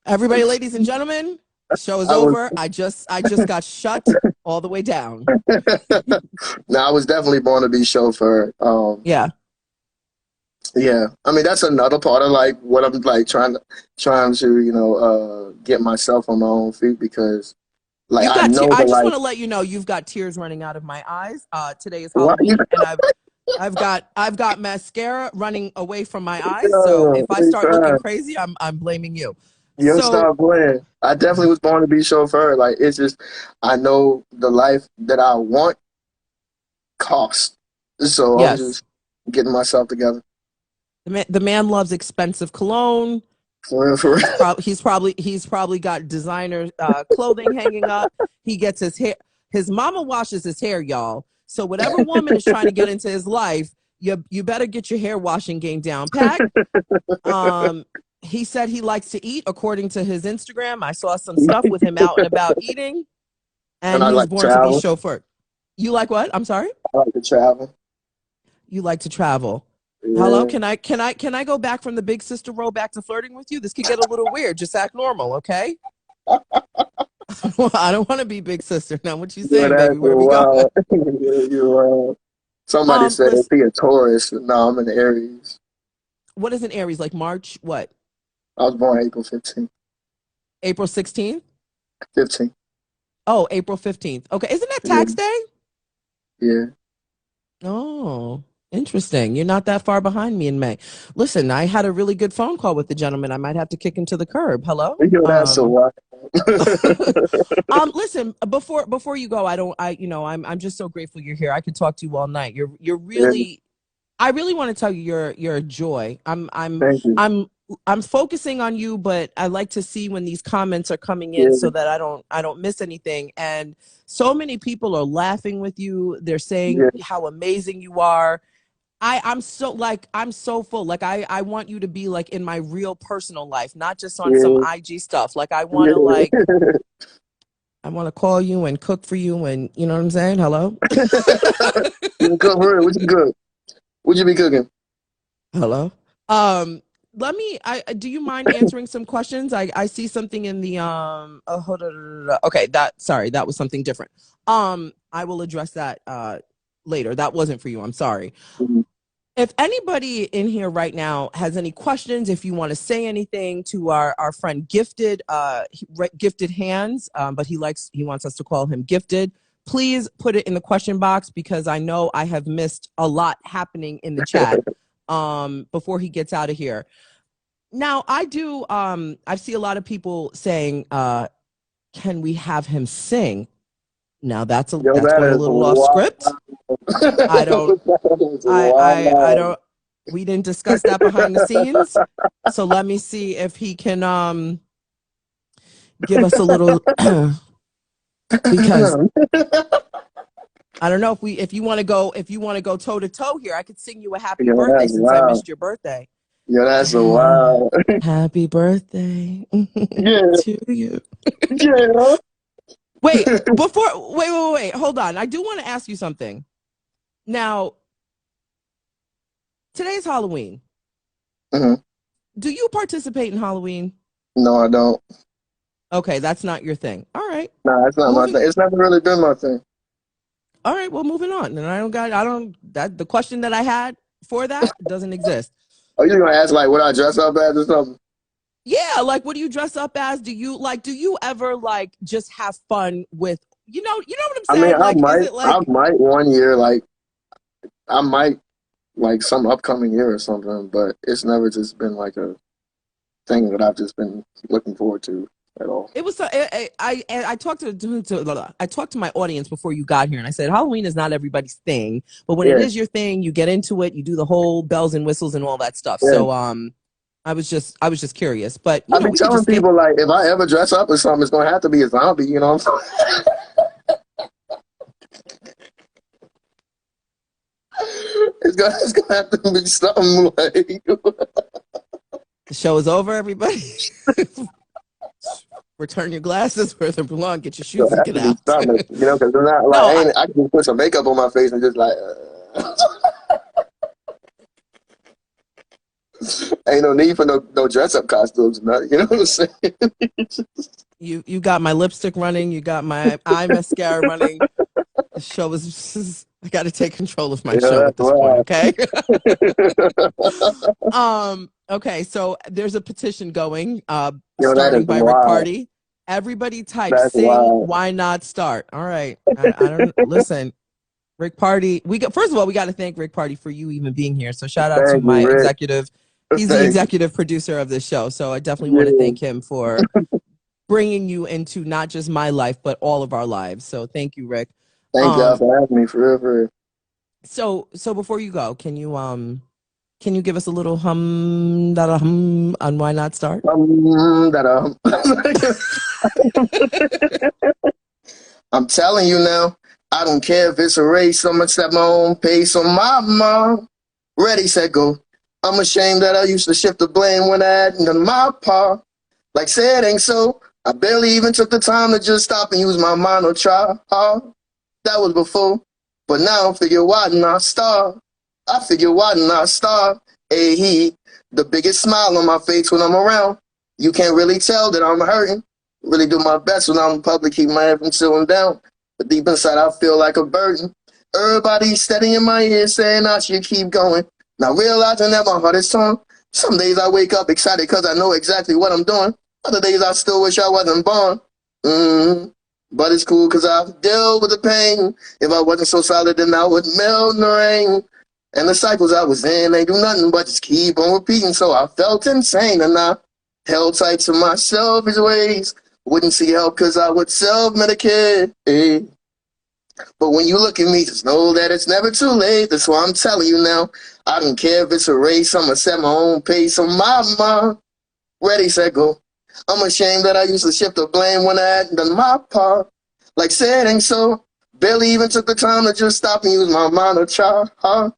everybody, ladies and gentlemen. The show is
I was
over. I just got shut all the way down.
no, I was definitely born to be chauffeur.
Yeah,
Yeah, I mean that's another part of like what I'm like trying to get myself on my own feet because like
you've
I
got.
know
I
the
just
like
want to let you know you've got tears running out of my eyes. Today is
why you
Halloween, and I've got mascara running away from my eyes. So if I
every
start looking
time
crazy, I'm blaming you.
you
So
stop playing. I definitely was born to be chauffeur. Like it's just I know the life that I want costs, so I'm
yes,
just getting myself together
the man loves expensive cologne.
for real, for real.
He's probably got designer clothing hanging up. He gets his hair. His mama washes his hair, y'all. So whatever woman is trying to get into his life, you better get your hair washing game down pat. Um, he said he likes to eat, according to his Instagram. I saw some stuff with him out and about eating,
And
and
I
he was
like to
born to be
travel.
chauffeur. You like what? I'm sorry.
I like to travel.
You like to travel. Hello,
Yeah.
can I go back from the big sister role back to flirting with you? This could get a little weird. Just act normal, okay? I don't want to be big sister. Now, what you
Yeah,
saying, baby?
that's
Where we going?
wild. You're wild. Somebody said if
Listen,
he a Taurus, no, I'm an Aries.
what is an Aries, like March? What?
I was born April 15th.
April 16th?
15th.
Oh, April 15th. Okay, isn't that
Yeah,
tax day?
yeah.
Oh, interesting. You're not that far behind me in May. Listen, I had a really good phone call with the gentleman. I might have to kick him to the curb. Hello?
Yo, that's so wild.
Listen, before you go, I'm just so grateful you're here. I could talk to you all night. You're
Yeah,
really, I really want to tell you you're a joy.
thank you.
I'm focusing on you, but I like to see when these comments are coming in
Yeah,
so that I don't miss anything. And so many people are laughing with you. They're saying
yeah,
how amazing you are. I'm so full. Like I want you to be like in my real personal life, not just on some
yeah,
IG stuff. Like
yeah.
I want to call you and cook for you, and you know what I'm saying? Hello?
You cook for real? What you cook? What you be cooking?
Hello? Let me do you mind answering some questions? I see something in the oh, hold on. Okay, that was something different. I will address that later. That wasn't for you. I'm sorry.
Mhm.
If anybody in here right now has any questions, if you want to say anything to our friend Gifted, Gifted Hands, but he wants us to call him Gifted, please put it in the question box because I know I have missed a lot happening in the chat before he gets out of here. Now I see a lot of people saying, can we have him sing? Now
Yo,
that's
that
going a
is
little off
wild.
script. I don't
That is
I
wild.
don't. We didn't discuss that behind the scenes. So let me see if he can give us a little because I don't know if you want to go toe to toe here. I could sing you a happy
Yo,
birthday
that's
since I
wild.
missed your birthday.
Yo, that's so
Ah,
wild.
happy birthday
Yeah,
to you.
yeah.
Wait. Hold on. I do want to ask you something. Now, today's Halloween.
Mhm.
Do you participate in Halloween?
No, I don't.
Okay, that's not your thing. All right.
Nah, it's not my
Moving
thing. It's never really been my thing.
All right, well, moving on. And that the question that I had for that doesn't exist.
Are you gonna ask like what I dress up as or something?
Yeah, like what do you dress up as? Do you ever like just have fun with you know what I'm
I mean,
saying? Like is it
I
like
might one year, like I might like some upcoming year or something, but it's never just been like a thing that I've just been looking forward to at all.
it was I talked I talked to my audience before you got here and I said Halloween is not everybody's thing, but when it
Yeah,
is your thing, you get into it, you do the whole bells and whistles and all that stuff.
yeah.
So I was just curious, but
I be
we could
telling
just get
people like if I ever dress up as something, it's gonna have to be a zombie. You know what I'm saying? It's gonna have to be something like
the show is over, everybody. Return your glasses where they belong, get your
it's
shoes
gonna
and
have
get
to be
out.
something. You know, because it's not like
No, I,
I can just put some makeup on my face and just like ain't no need for no dress up costumes. Nothing. You know what I'm saying?
you got my lipstick running, you got my eye mascara running. The show is I got to take control of my
Yeah,
show at
that's
this point,
why.
okay? Okay, so there's a petition going
Yo, that is
starting by Rick
wild.
Party. Everybody type
That's
sing
wild.
why not start. All right. I don't listen. Rick Party. We got first of all, we got to thank Rick Party for you even being here. So shout out to
Thank you,
my
Rick.
executive. He's the
Thank you.
executive producer of this show. So I definitely want to
Yeah.
thank him for bringing you into not just my life but all of our lives. So thank you, Rick.
Thank y'all
Um
for having me for real, for real.
so before you go, can you give us a little hum that a hum on why not start?
That I'm telling you now, I don't care if it's a race, I'ma set my own pace on my mom. Ready, set, go. I'm ashamed that I used to shift the blame when I had none of my part. Like said, ain't so. I barely even took the time to just stop and use my mind or try hard. That was before. But now I figure why not start? I figure why not start? Hey, the biggest smile on my face when I'm around. You can't really tell that I'm hurting. Really do my best when I'm in public, keep my head from chilling down. But deep inside, I feel like a burden. Everybody's steady in my ear saying I should keep going. Now realizing that my heart is torn. Some days I wake up excited because I know exactly what I'm doing. Other days I still wish I wasn't born. Mm-hmm. But it's cool because I've dealt with the pain. If I wasn't so solid, then I would melt in the rain. And the cycles I was in, they do nothing but just keep on repeating. So I felt insane and I held tight to my selfish ways. Wouldn't see help because I would self-medicate. But when you look at me, just know that it's never too late. That's why I'm telling you now. I don't care if it's a race, I'ma set my own pace on my mind. Ready, set, go. I'm ashamed that I used to shift the blame when I hadn't done my part. Like said, ain't so. Barely even took the time to just stop and use my mind or try hard.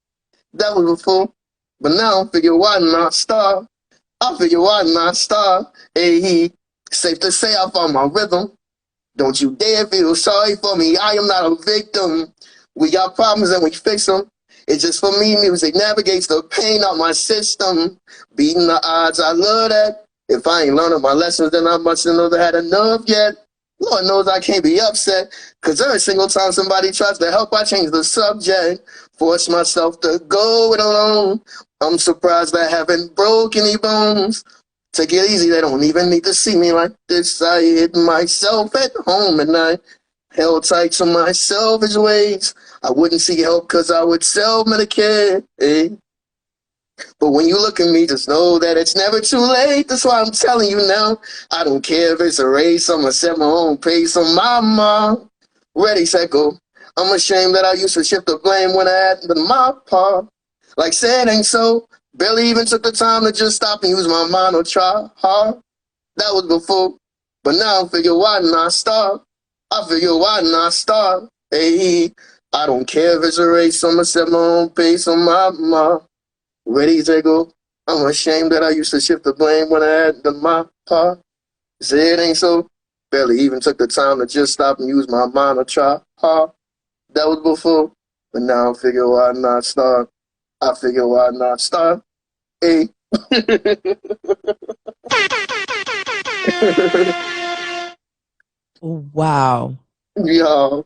That was before. But now I figure why not start? I figure why not start? Hey, safe to say I found my rhythm. Don't you dare feel sorry for me. I am not a victim. We got problems and we fix them. It's just for me, music navigates the pain out my system. Beating the odds, I love that. If I ain't learning my lessons, then I must have never had enough yet. Lord knows I can't be upset. Cause every single time somebody tries to help, I change the subject. Force myself to go it alone. I'm surprised I haven't broke any bones. Take it easy, they don't even need to see me like this. I hid myself at home and I held tight to my selfish ways. I wouldn't seek help cause I would self-medicate. But when you look at me, just know that it's never too late. That's why I'm telling you now. I don't care if it's a race, I'ma set my own pace on my mom. Ready, set, go. I'm ashamed that I used to shift the blame when I hadn't done my part. Like said, ain't so. Barely even took the time to just stop and use my mind or try hard. That was before. But now I figure why not start? I figure why not start? Hey, I don't care if it's a race, I'ma set my own pace on my mom. Ready to go. I'm ashamed that I used to shift the blame when I hadn't done my part. Say it ain't so. Barely even took the time to just stop and use my mind or try hard. That was before. But now I figure why not start? I figure why not start? Hey.
Wow.
Yo.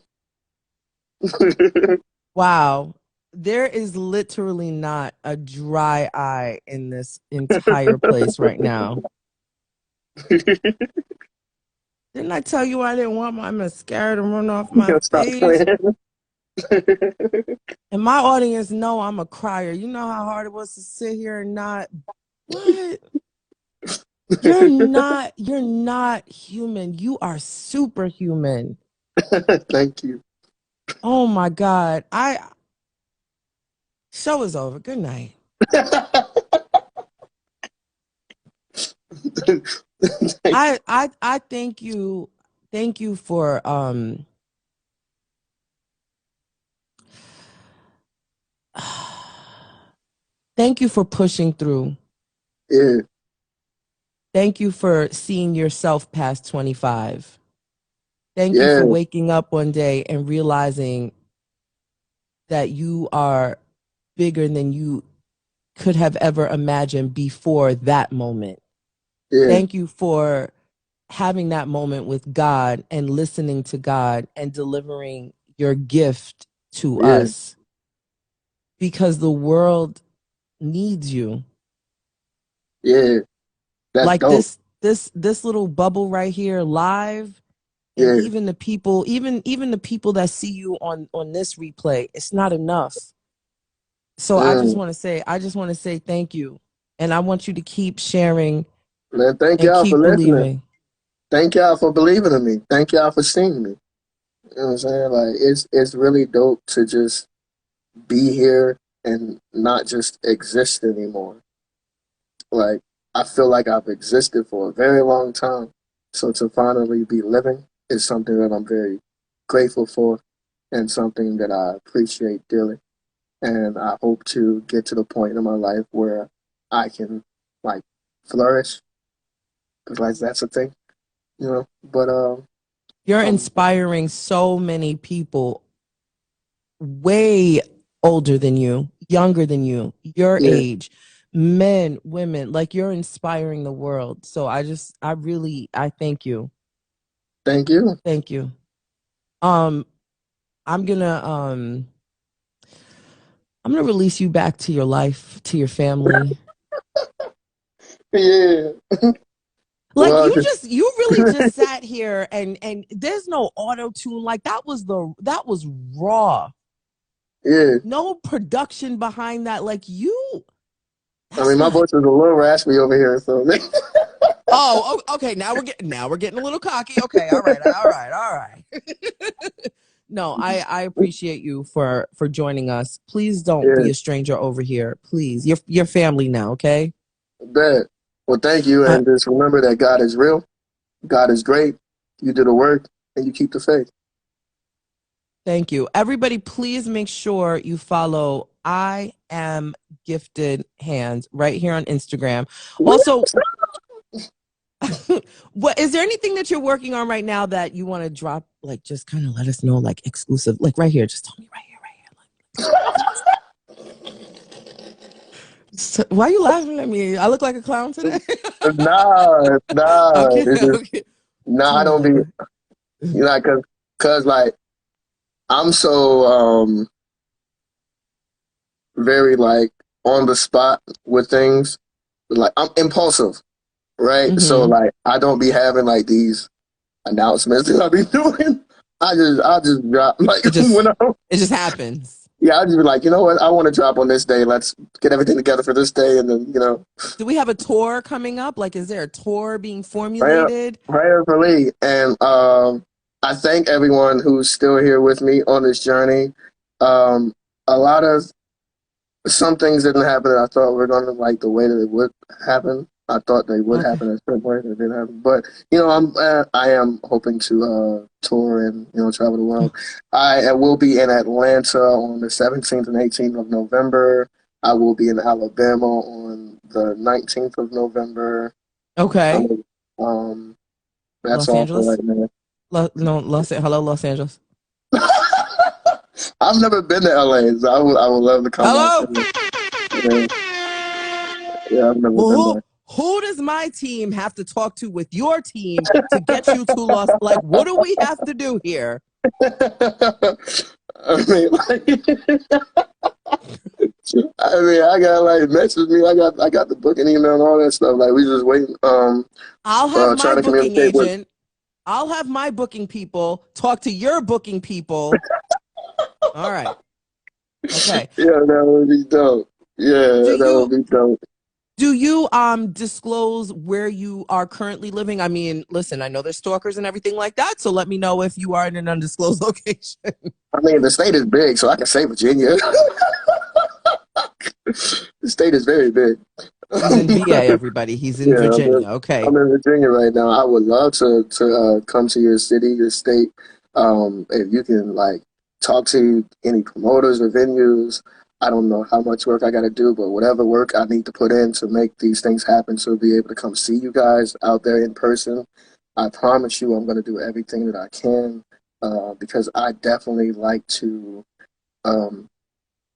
Wow. There is literally not a dry eye in this entire place right now. Didn't I tell you I didn't want my mascara to run off my
Stop
face?
playing.
And my audience know I'm a crier. You know how hard it was to sit here and not. What? You're not human. You are superhuman.
Thank you.
Oh my God. Show is over. Good night. I thank you. Thank you for thank you for pushing through.
Yeah.
Thank you for seeing yourself past 25. Thank you
Yeah.
for waking up one day and realizing that you are bigger than you could have ever imagined before that moment.
Yeah.
Thank you for having that moment with God and listening to God and delivering your gift to
Yeah.
us, because the world needs you.
Yeah. That's
Like
dope.
this little bubble right here live, and
Yeah.
even the people, even the people that see you on this replay, it's not enough. So I just want to say thank you, and I want you to keep sharing
Man, thank
and
y'all for
keep
listening.
believing.
Thank y'all for believing in me. Thank y'all for seeing me. You know what I'm saying? Like it's really dope to just be here and not just exist anymore. Like I feel like I've existed for a very long time. So to finally be living is something that I'm very grateful for and something that I appreciate dearly. And I hope to get to the point in my life where I can like flourish, because like that's a thing, you know. But
You're
um,
inspiring so many people way older than you, younger than you, your
yeah,
age, men, women, like you're inspiring the world. So I thank you.
thank you.
Thank you. Um, I'm gonna um I'm gonna release you back to your life, to your family.
Yeah.
Like
Well,
you really just sat here and there's no auto tune. Like that was raw.
yeah.
No production behind that. Like
I
that's
mean, my
not.
voice is a little raspy over here, so
Okay. Now we're getting a little cocky. Okay, all right. No, I appreciate you for joining us. Please don't
yeah,
be a stranger over here. Please, your family now. Okay.
bet. Well, thank you,
Uh,
and just remember that God is real, God is great. You do the work, and you keep the faith.
Thank you. Everybody, please make sure you follow I Am Gifted Hands right here on Instagram. Also, what is there anything that you're working on right now that you want to drop? Like, just kind of let us know, like exclusive, like right here. Just tell me right here. So, why are you laughing at me? I look like a clown today.
Nah, nah.
Okay,
It's just
okay.
nah.
Tell
I
me,
don't be,
baby.
you know, cause like I'm so very like on the spot with things. Like I'm impulsive, right? So
Mm-hmm.
like I don't be having like these announcements that I be doing. I'll just drop like
It just
when I
it just happens.
yeah, I'll just be like, you know what, I want to drop on this day. Let's get everything together for this day, and then
Do we have a tour coming up? Like, is there a tour being
prayer,
formulated?
prayer for Lee. And I thank everyone who's still here with me on this journey. A lot of some things didn't happen that I thought were going to like the way that it would happen. I thought they would
Okay.
happen at some point. It didn't happen, but I am hoping to tour and travel the world. I will be in Atlanta on the 17th and 18th of November. I will be in Alabama on the 19th of November.
Okay.
Um, that's
Los
all for
Angeles.
right now.
No, hello, Los Angeles.
I've never been to LA, so I would love to come out
Hello.
there. Yeah, yeah, I've never been
Well,
there.
who does my team have to talk to with your team to get you to Los? Like, what do we have to do here?
I mean, like, I mean, I got like message me. I got the booking email and all that stuff. Like we just waiting.
I'll have my
Trying to
booking
communicate with.
agent. I'll have my booking people talk to your booking people. All right. Okay.
Yeah, that would be dope.
Do
Yeah, that would
you
be dope.
do you disclose where you are currently living? I mean, listen, I know there's stalkers and everything like that, so let me know if you are in an undisclosed location.
I mean, the state is big, so I can say Virginia. The state is very big.
He's in VA, everybody. He's in
Yeah,
Virginia. Okay.
I'm in Virginia right now. I would love to come to your city, your state. If you can like talk to any promoters or venues. I don't know how much work I got to do, but whatever work I need to put in to make these things happen, to be able to come see you guys out there in person. I promise you, I'm going to do everything that I can because I definitely like to um,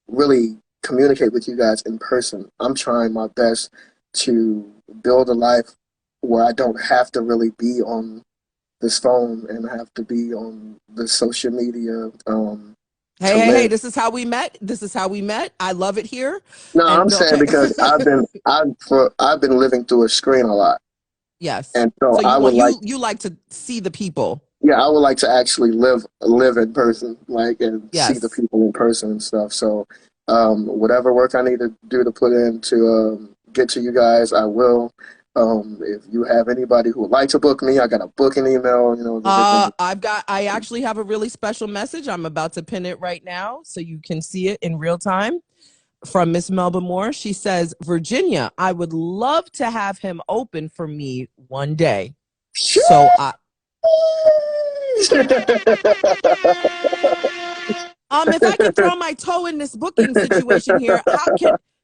really communicate with you guys in person. I'm trying my best to build a life where I don't have to really be on this phone and have to be on the social media to
Hey,
live.
this is how we met. This is how we met. I love it here.
No, I'm
And
saying
okay.
because I've been living through a screen a lot,
Yes.
and so
So
I
you
would
want
like,
you like to see the people.
yeah, I would like to actually live in person, like and see the
Yes.
people in person and stuff. So, whatever work I need to do to put in to get to you guys, I will. If you have anybody who would like to book me, I got a booking email. You know,
I actually have a really special message. I'm about to pin it right now so you can see it in real time from Miss Melba Moore. She says, Virginia, I would love to have him open for me one day. So if I can throw my toe in this booking situation here, how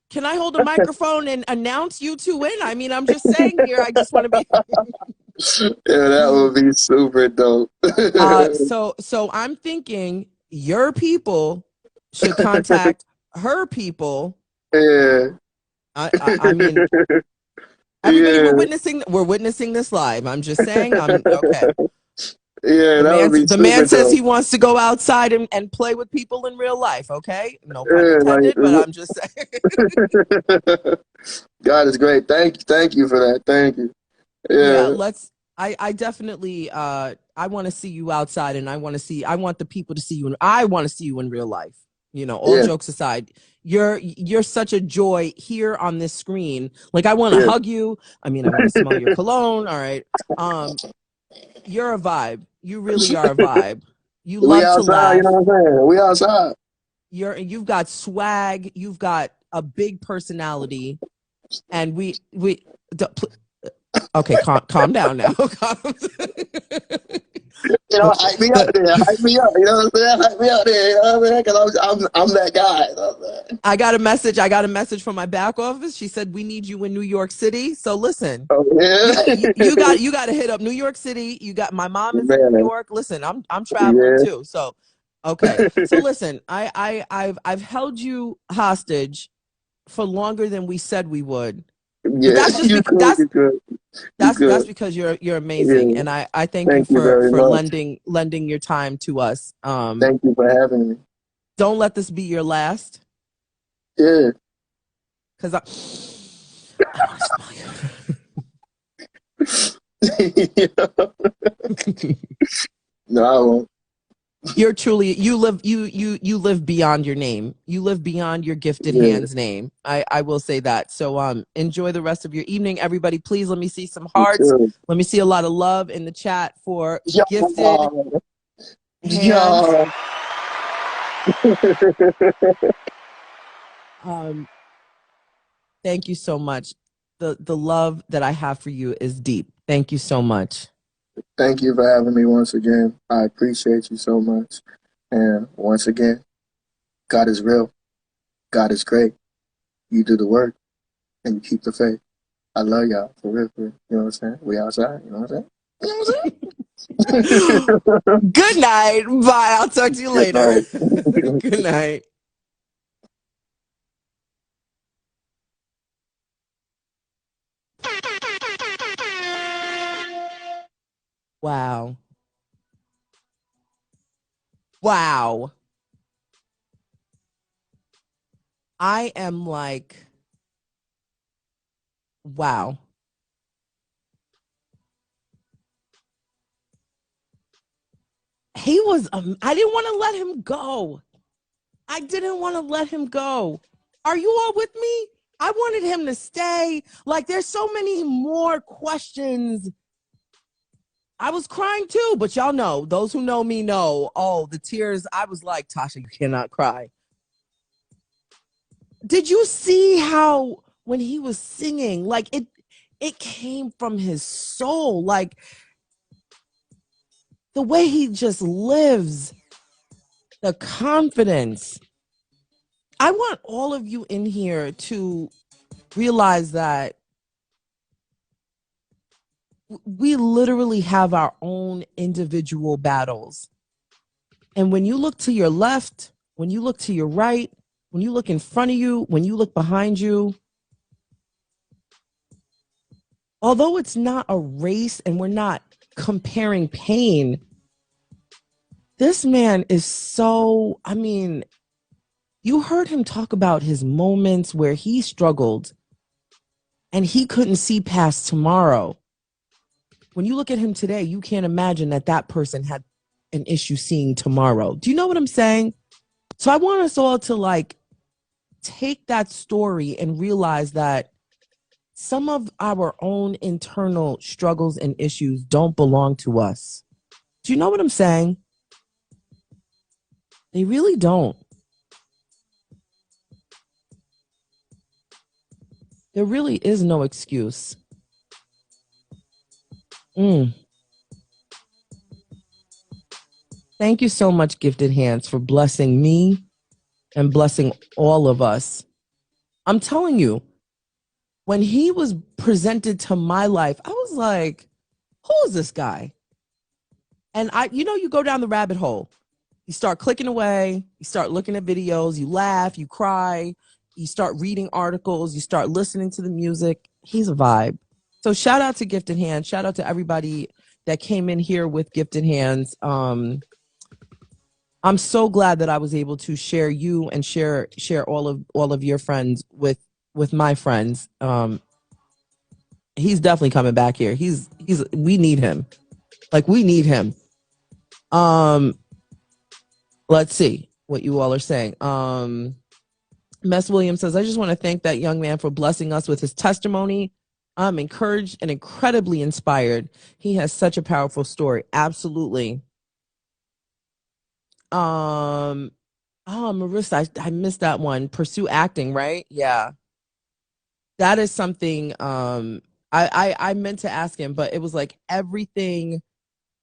can I hold a microphone and announce you two win? I mean, I'm just saying here, I just want to be
yeah, that would be super dope.
so I'm thinking your people should contact her people.
Yeah.
I mean, everybody,
Yeah,
we're witnessing this live. I'm just saying, I'm okay.
yeah, that would be
The
super
man says
dope.
he wants to go outside and play with people in real life. Okay, no pun
Yeah,
intended, but I'm just saying.
like God is great. Thank you for that. Thank you.
Yeah,
Yeah,
let's. I definitely. I want to see you outside, and I want the people to see you, and I want to see you in real life. You know, all
yeah,
jokes aside, you're such a joy here on this screen. Like I want to
yeah.
hug you. I mean, I want to smell your cologne. All right. You're a vibe. You really are a vibe. You
We
love to
outside, you know
laugh.
what I'm saying? We outside.
You've got swag. You've got a big personality, and okay, calm down now.
You know, hype me up
But
there. Hype me up. You know what I'm saying? Hype me up there. You know what I'm saying? Because I'm that guy. You know what I'm saying?
I got a message. I got a message from my back office. She said we need you in New York City. So listen,
Oh, yeah.
you got to hit up New York City. You got my mom is in New
Man,
York. Listen, I'm traveling
yeah.
too. So okay. So listen, I've held you hostage for longer than we said we would. But
Yeah,
that's just
you
because
good, you good. You
that's
good.
because you're amazing,
Yeah.
and I thank you
Thank you very
for
much.
lending your time to us.
Thank you for having me.
Don't let this be your last,
Yeah.
because I want to smell you.
No, I won't.
You're truly you live beyond your name. You live beyond your gifted
Yeah,
hands name. I will say that. So enjoy the rest of your evening, everybody. Please let me see some
you
hearts.
too.
Let me see a lot of love in the chat for
Yo,
gifted hands.
yo.
Um, thank you so much. The love that I have for you is deep. Thank you so much.
Thank you for having me once again. I appreciate you so much. And once again, God is real. God is great. You do the work and you keep the faith. I love y'all for real, for real. You know what I'm saying? We outside. You know what I'm saying? You know what I'm saying?
Good night. Bye. I'll talk to you
Good
later.
night.
Good night. Wow. Wow. I am like, wow. He was, I didn't want to let him go. I didn't want to let him go. Are you all with me? I wanted him to stay. Like, there's so many more questions. I was crying too, but y'all know, those who know me know, oh, the tears. I was like, Tasha, you cannot cry. Did you see how when he was singing, like it came from his soul, like the way he just lives, the confidence. I want all of you in here to realize that we literally have our own individual battles. And when you look to your left, when you look to your right, when you look in front of you, when you look behind you, although it's not a race and we're not comparing pain, this man is so, I mean, you heard him talk about his moments where he struggled and he couldn't see past tomorrow. When you look at him today, you can't imagine that that person had an issue seeing tomorrow. Do you know what I'm saying? So I want us all to like take that story and realize that some of our own internal struggles and issues don't belong to us. Do you know what I'm saying? They really don't. There really is no excuse. Thank you so much, Gifted Hands, for blessing me and blessing all of us. I'm telling you, when he was presented to my life, I was like, who is this guy? And you go down the rabbit hole. You start clicking away, you start looking at videos, you laugh, you cry, you start reading articles, you start listening to the music. He's a vibe. So shout out to Gifted Hands. Shout out to everybody that came in here with Gifted Hands. I'm so glad that I was able to share you and share all of your friends with my friends. He's definitely coming back here. We need him. Like, we need him. Let's see what you all are saying. Mess Williams says, I just want to thank that young man for blessing us with his testimony. I'm encouraged and incredibly inspired. He has such a powerful story. Absolutely. Marissa, I missed that one. Pursue acting, right? Yeah. That is something I meant to ask him, but it was like everything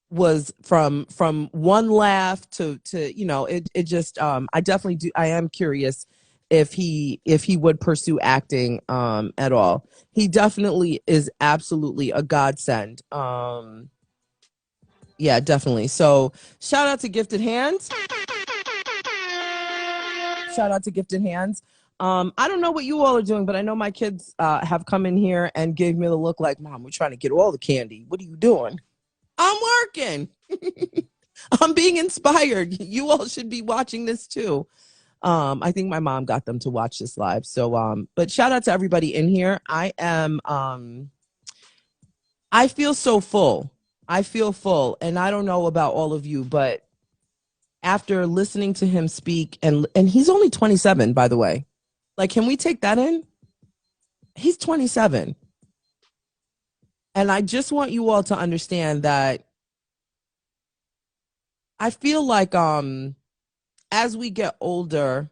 was from one laugh to it just I definitely do. I am curious if he would pursue acting at all. He definitely is absolutely a godsend. Yeah, definitely. So shout out to Gifted Hands. Shout out to Gifted Hands. I don't know what you all are doing, but I know my kids have come in here and gave me the look like, Mom, we're trying to get all the candy. What are you doing? I'm working. I'm being inspired. You all should be watching this too. I think my mom got them to watch this live. So, but shout out to everybody in here. I feel so full. I feel full. And I don't know about all of you, but after listening to him speak, and he's only 27, by the way. Like, can we take that in? He's 27. And I just want you all to understand that I feel like as we get older,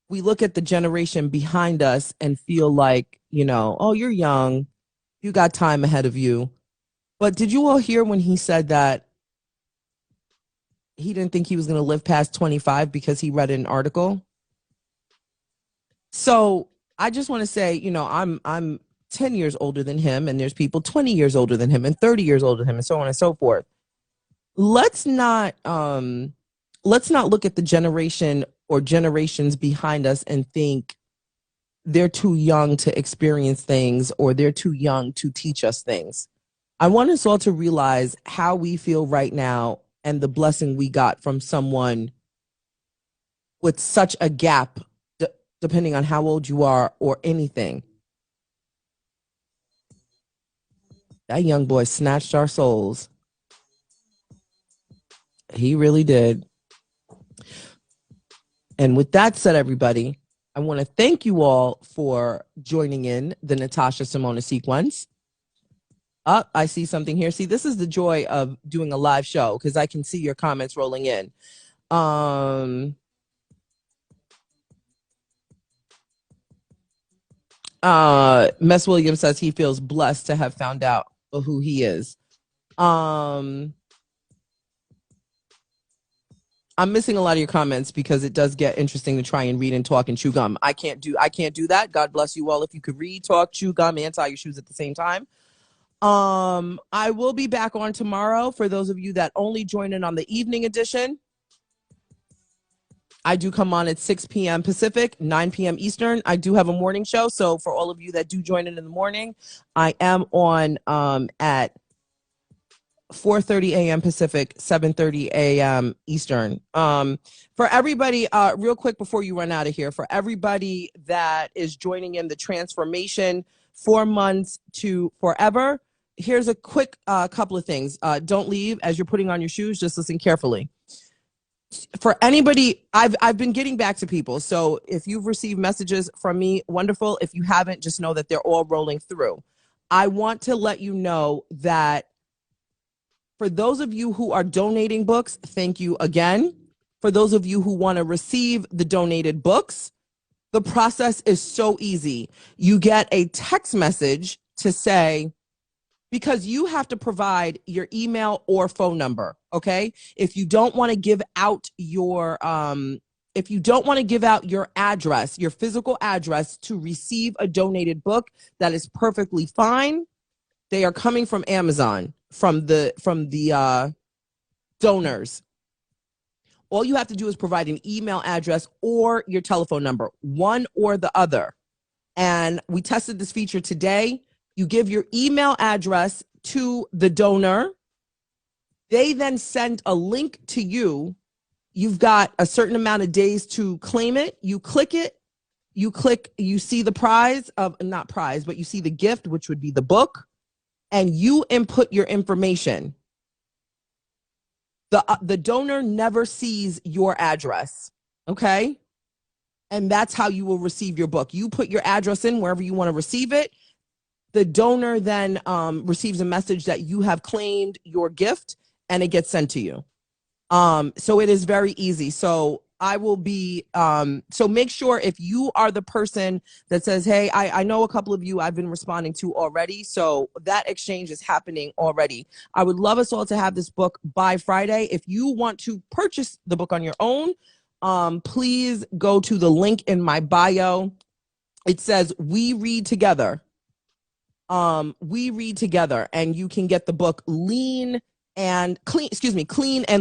we look at the generation behind us and feel like, oh, you're young, you got time ahead of you. But did you all hear when he said that he didn't think he was going to live past 25 because he read an article? So I just want to say, I'm 10 years older than him, and there's people 20 years older than him and 30 years older than him, and so on and so forth. Let's not look at the generation or generations behind us and think they're too young to experience things or they're too young to teach us things. I want us all to realize how we feel right now and the blessing we got from someone with such a gap depending on how old you are or anything. That young boy snatched our souls. He really did. And with that said, everybody, I want to thank you all for joining in the Natasha Simona sequence. I see something here. See, this is the joy of doing a live show because I can see your comments rolling in. Mess Williams says he feels blessed to have found out who he is. I'm missing a lot of your comments because it does get interesting to try and read and talk and chew gum. I can't do that. God bless you all if you could read, talk, chew gum, and tie your shoes at the same time. I will be back on tomorrow for those of you that only join in on the evening edition. I do come on at 6 p.m. Pacific, 9 p.m. Eastern. I do have a morning show. So for all of you that do join in the morning, I am on at 4:30 a.m. Pacific, 7:30 a.m. Eastern. For everybody, real quick before you run out of here, for everybody that is joining in the transformation 4 months to forever, here's a quick couple of things. Don't leave as you're putting on your shoes. Just listen carefully. For anybody, I've been getting back to people. So if you've received messages from me, wonderful. If you haven't, just know that they're all rolling through. I want to let you know that for those of you who are donating books, thank you again. For those of you who want to receive the donated books, the process is so easy. You get a text message to say, because you have to provide your email or phone number, okay? If you don't want to give out your address, your physical address to receive a donated book, that is perfectly fine. They are coming from Amazon, from the donors. All you have to do is provide an email address or your telephone number, one or the other. And we tested this feature today. You give your email address to the donor. They then send a link to you. You've got a certain amount of days to claim it. You click it. You see the prize of, not prize, but you see the gift, which would be the book, and you input your information. The donor never sees your address, okay? And that's how you will receive your book. You put your address in wherever you want to receive it. The donor then receives a message that you have claimed your gift, and it gets sent to you. So it is very easy. So I will be, so make sure if you are the person that says, hey, I know a couple of you I've been responding to already. So that exchange is happening already. I would love us all to have this book by Friday. If you want to purchase the book on your own, please go to the link in my bio. It says, We Read Together. We Read Together, and you can get the book Clean and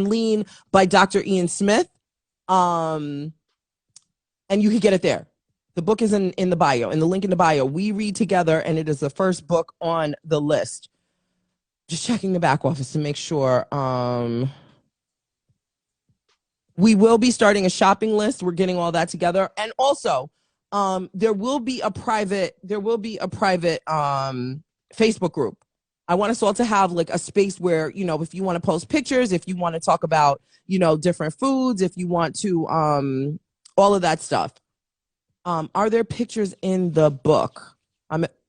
Lean by Dr. Ian Smith. And you can get it there. The book is in the bio, in the link in the bio. We Read Together, and it is the first book on the list. Just checking the back office to make sure. We will be starting a shopping list. We're getting all that together. And also, there will be a private Facebook group. I want us all to have like a space where, if you want to post pictures, if you want to talk about, different foods, if you want to, all of that stuff. Are there pictures in the book?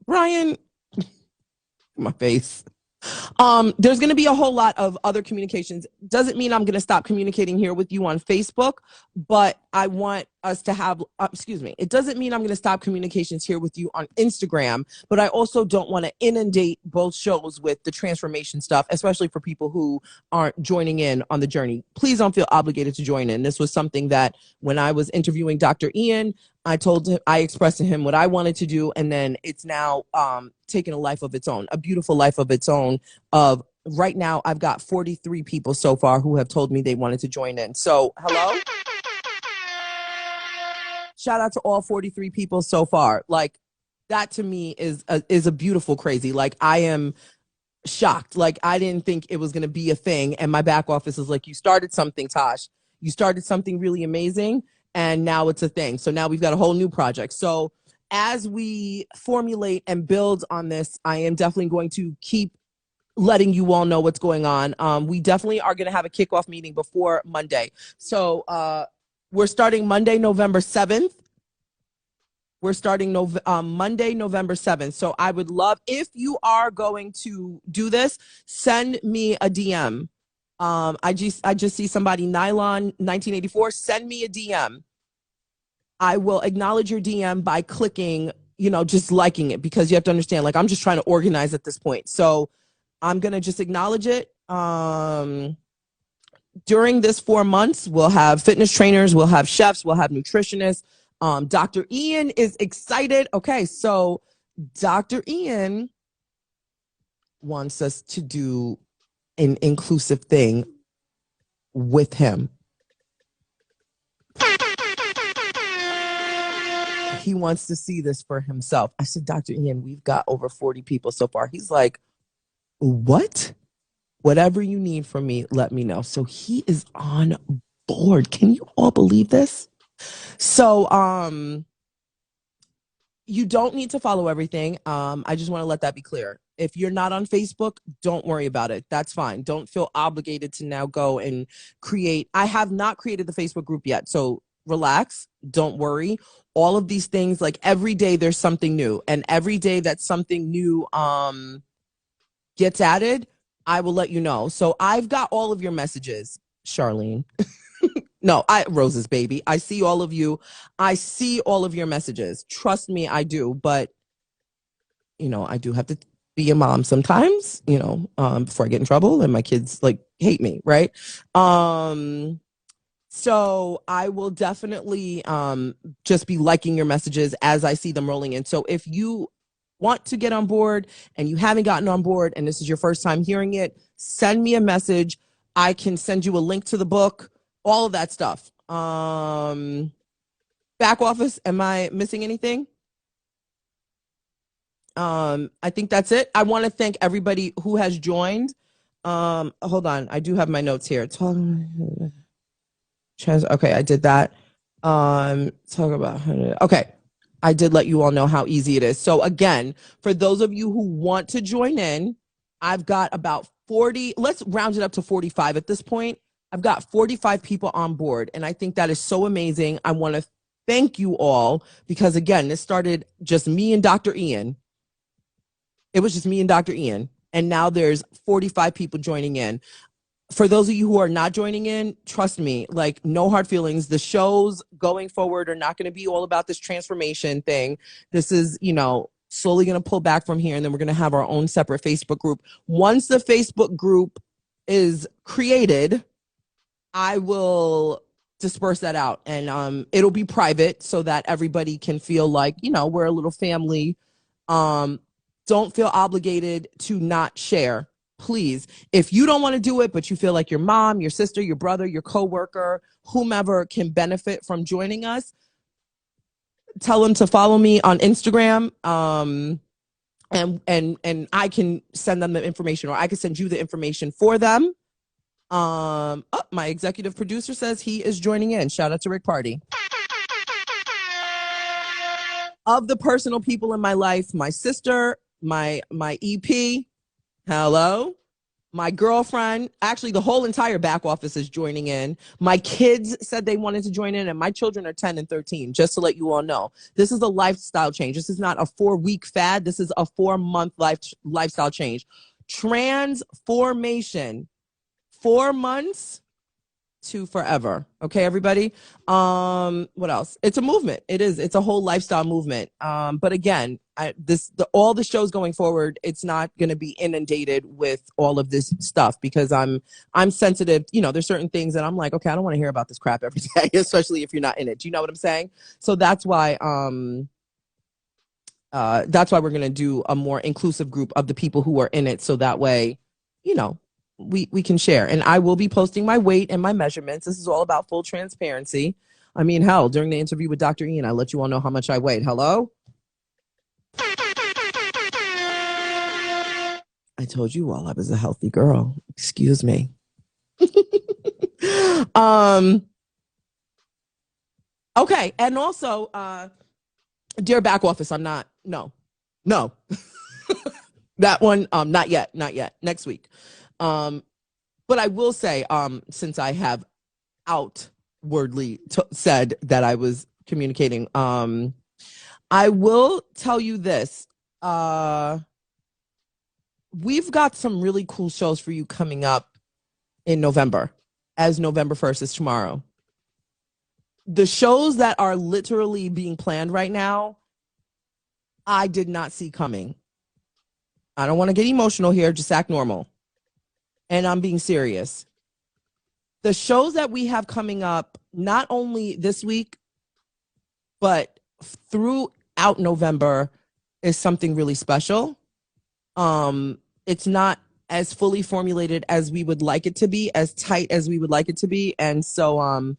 Ryan, my face. There's going to be a whole lot of other communications. Doesn't mean I'm going to stop communicating here with you on Facebook, but I want us to have, it doesn't mean I'm going to stop communications here with you on Instagram, but I also don't want to inundate both shows with the transformation stuff, especially for people who aren't joining in on the journey. Please don't feel obligated to join in. This was something that when I was interviewing Dr. Ian, I expressed to him what I wanted to do, and then it's now taken a life of its own, a beautiful life of its own. Of right now, I've got 43 people so far who have told me they wanted to join in. So, hello? Shout out to all 43 people so far. Like, that to me is a beautiful crazy. Like, I am shocked. Like, I didn't think it was going to be a thing. And my back office is like, you started something, Tosh. You started something really amazing. and now it's a thing. So now we've got a whole new project. So as we formulate and build on this, I am definitely going to keep letting you all know what's going on. We definitely are going to have a kickoff meeting before Monday. So we're starting Monday, November 7th. We're starting Monday, November 7th. So I would love, if you are going to do this, send me a DM. I just see somebody, Nylon 1984, send me a DM. I will acknowledge your DM by clicking, just liking it, because you have to understand, like, I'm just trying to organize at this point. So I'm going to just acknowledge it. During this 4 months, we'll have fitness trainers, we'll have chefs, we'll have nutritionists. Dr. Ian is excited. Okay, so Dr. Ian wants us to do an inclusive thing with him. He wants to see this for himself. I said, Dr. Ian, we've got over 40 people so far. He's like, what? Whatever you need from me, let me know. So he is on board. Can you all believe this? So you don't need to follow everything. I just want to let that be clear. If you're not on Facebook, don't worry about it. That's fine. Don't feel obligated to now go and create. I have not created the Facebook group yet. So relax. Don't worry. All of these things, like every day there's something new. And every day that something new gets added, I will let you know. So I've got all of your messages, Charlene. No, Rose's baby. I see all of you. I see all of your messages. Trust me, I do. But, I do have to be a mom sometimes, before I get in trouble and my kids hate me. Right. So I will definitely just be liking your messages as I see them rolling in. So if you want to get on board and you haven't gotten on board and this is your first time hearing it, send me a message. I can send you a link to the book, all of that stuff. Back office, am I missing anything? I think that's it. I want to thank everybody who has joined. Hold on. I do have my notes here. Okay, I did that. Talk about, okay. I did let you all know how easy it is. So again, for those of you who want to join in, I've got about 40, let's round it up to 45 at this point. I've got 45 people on board, and I think that is so amazing. I want to thank you all because, again, this started just me and Dr. Ian. It was just me and Dr. Ian, and now there's 45 people joining in. For those of you who are not joining in, trust me, no hard feelings. The shows going forward are not going to be all about this transformation thing. This is, slowly going to pull back from here, and then we're going to have our own separate Facebook group. Once the Facebook group is created, I will disperse that out, and it'll be private so that everybody can feel like, we're a little family. Don't feel obligated to not share. Please, if you don't want to do it, but you feel like your mom, your sister, your brother, your coworker, whomever can benefit from joining us, tell them to follow me on Instagram. And I can send them the information, or I can send you the information for them. My executive producer says he is joining in. Shout out to Rick Party. Of the personal people in my life, my sister, my EP, hello. My girlfriend, actually the whole entire back office is joining in. My kids said they wanted to join in, and my children are 10 and 13, just to let you all know. This is a lifestyle change. This is not a 4-week fad. This is a 4-month lifestyle change. Transformation. 4 months to forever. Okay, everybody? What else? It's a movement. It is. It's a whole lifestyle movement. But again, all the shows going forward, it's not going to be inundated with all of this stuff because I'm sensitive. There's certain things that I'm like, okay, I don't want to hear about this crap every day, especially if you're not in it. Do you know what I'm saying? So that's why we're going to do a more inclusive group of the people who are in it. So that way, we can share. And I will be posting my weight and my measurements. This is all about full transparency. I mean, hell, during the interview with Dr. Ian, I let you all know how much I weighed. Hello? I told you all I was a healthy girl. Excuse me. Okay. And also, dear back office, I'm not, no, that one, not yet, next week. But I will say, since I have outwardly said that I was communicating, I will tell you this. We've got some really cool shows for you coming up in November, as November 1st is tomorrow. The shows that are literally being planned right now, I did not see coming. I don't want to get emotional here, just act normal. And I'm being serious. The shows that we have coming up, not only this week, but throughout November, is something really special. It's not as fully formulated as we would like it to be, as tight as we would like it to be. And so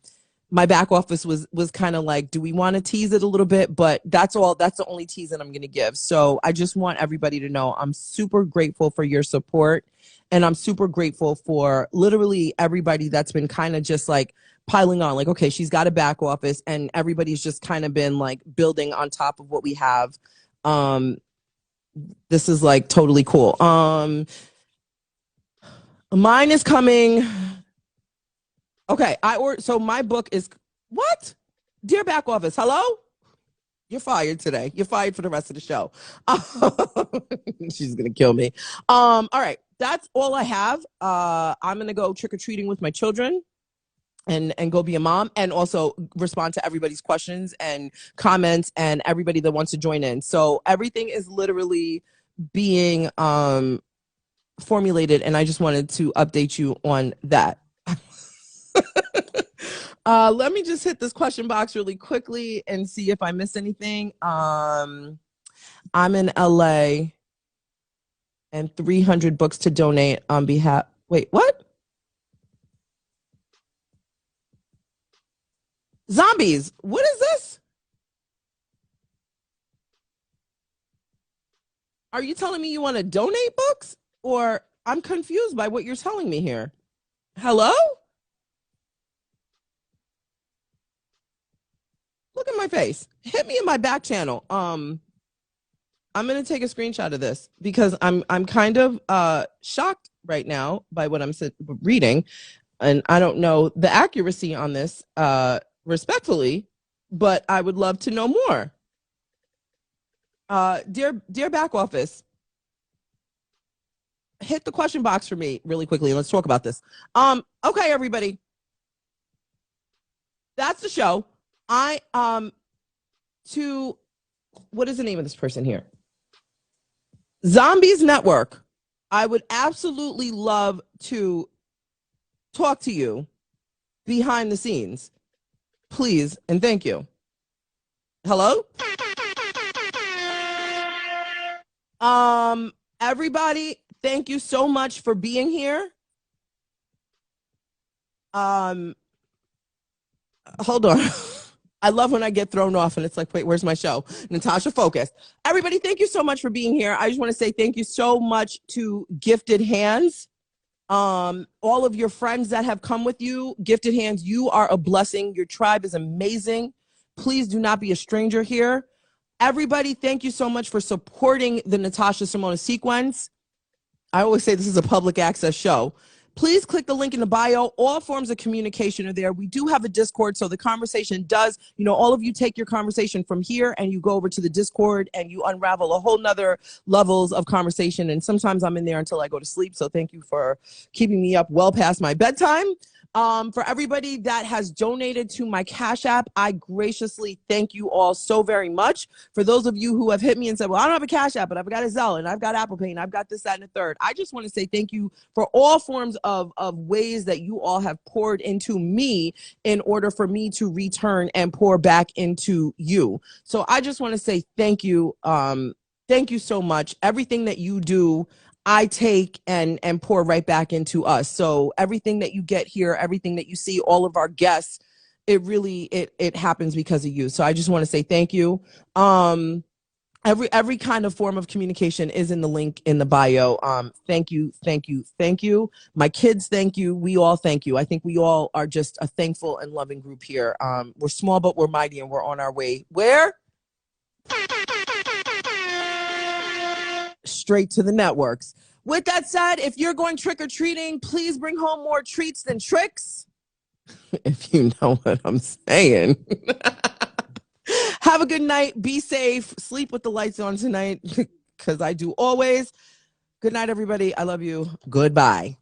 my back office was kind of like, do we want to tease it a little bit? But that's the only tease that I'm going to give. So I just want everybody to know I'm super grateful for your support. And I'm super grateful for literally everybody that's been kind of just like piling on, like, okay, she's got a back office, and everybody's just kind of been like building on top of what we have. This is like totally cool. Mine is coming. Okay, so my book is what? Dear back office, hello? You're fired today. You're fired for the rest of the show. She's gonna kill me. All right, that's all I have. I'm gonna go trick-or-treating with my children and go be a mom, and also respond to everybody's questions and comments and everybody that wants to join in. So everything is literally being formulated, and I just wanted to update you on that. Let me just hit this question box really quickly and see if I missed anything. I'm in LA and 300 books to donate on behalf. Wait, what? Zombies. What is this? Are you telling me you want to donate books? Or I'm confused by what you're telling me here. Hello? Look at my face. Hit me in my back channel. I'm gonna take a screenshot of this because I'm kind of shocked right now by what I'm reading, and I don't know the accuracy on this respectfully, but I would love to know more. Dear back office, hit the question box for me really quickly. Let's talk about this. Okay, everybody, that's the show. What is the name of this person here? Zombies Network. I would absolutely love to talk to you behind the scenes. Please and thank you. Hello? Everybody, thank you so much for being here. Hold on. I love when I get thrown off and it's like, wait, where's my show? Natasha, focus. Everybody, thank you so much for being here. I just want to say thank you so much to Gifted Hands. All of your friends that have come with you, Gifted Hands, you are a blessing. Your tribe is amazing. Please do not be a stranger here. Everybody, thank you so much for supporting the Natasha Simona Sequence. I always say this is a public access show. Please click the link in the bio. All forms of communication are there. We do have a Discord, so the conversation does, all of you take your conversation from here and you go over to the Discord and you unravel a whole nother levels of conversation. And sometimes I'm in there until I go to sleep. So thank you for keeping me up well past my bedtime. For everybody that has donated to my Cash App, I graciously thank you all so very much. For those of you who have hit me and said, well, I don't have a Cash App, but I've got a Zelle and I've got Apple Pay and I've got this, that, and the third. I just want to say thank you for all forms of ways that you all have poured into me in order for me to return and pour back into you. So I just want to say thank you. Thank you so much. Everything that you do, I take and pour right back into us. So everything that you get here, everything that you see, all of our guests, it really, it happens because of you. So I just want to say thank you. Every kind of form of communication is in the link in the bio. Thank you, thank you, thank you. My kids, thank you. We all thank you. I think we all are just a thankful and loving group here. We're small, but we're mighty, and we're on our way. Where? Straight to the networks. With that said, if you're going trick-or-treating, please bring home more treats than tricks. If you know what I'm saying. Have a good night. Be safe. Sleep with the lights on tonight, because I do always. Good night, everybody. I love you. Goodbye.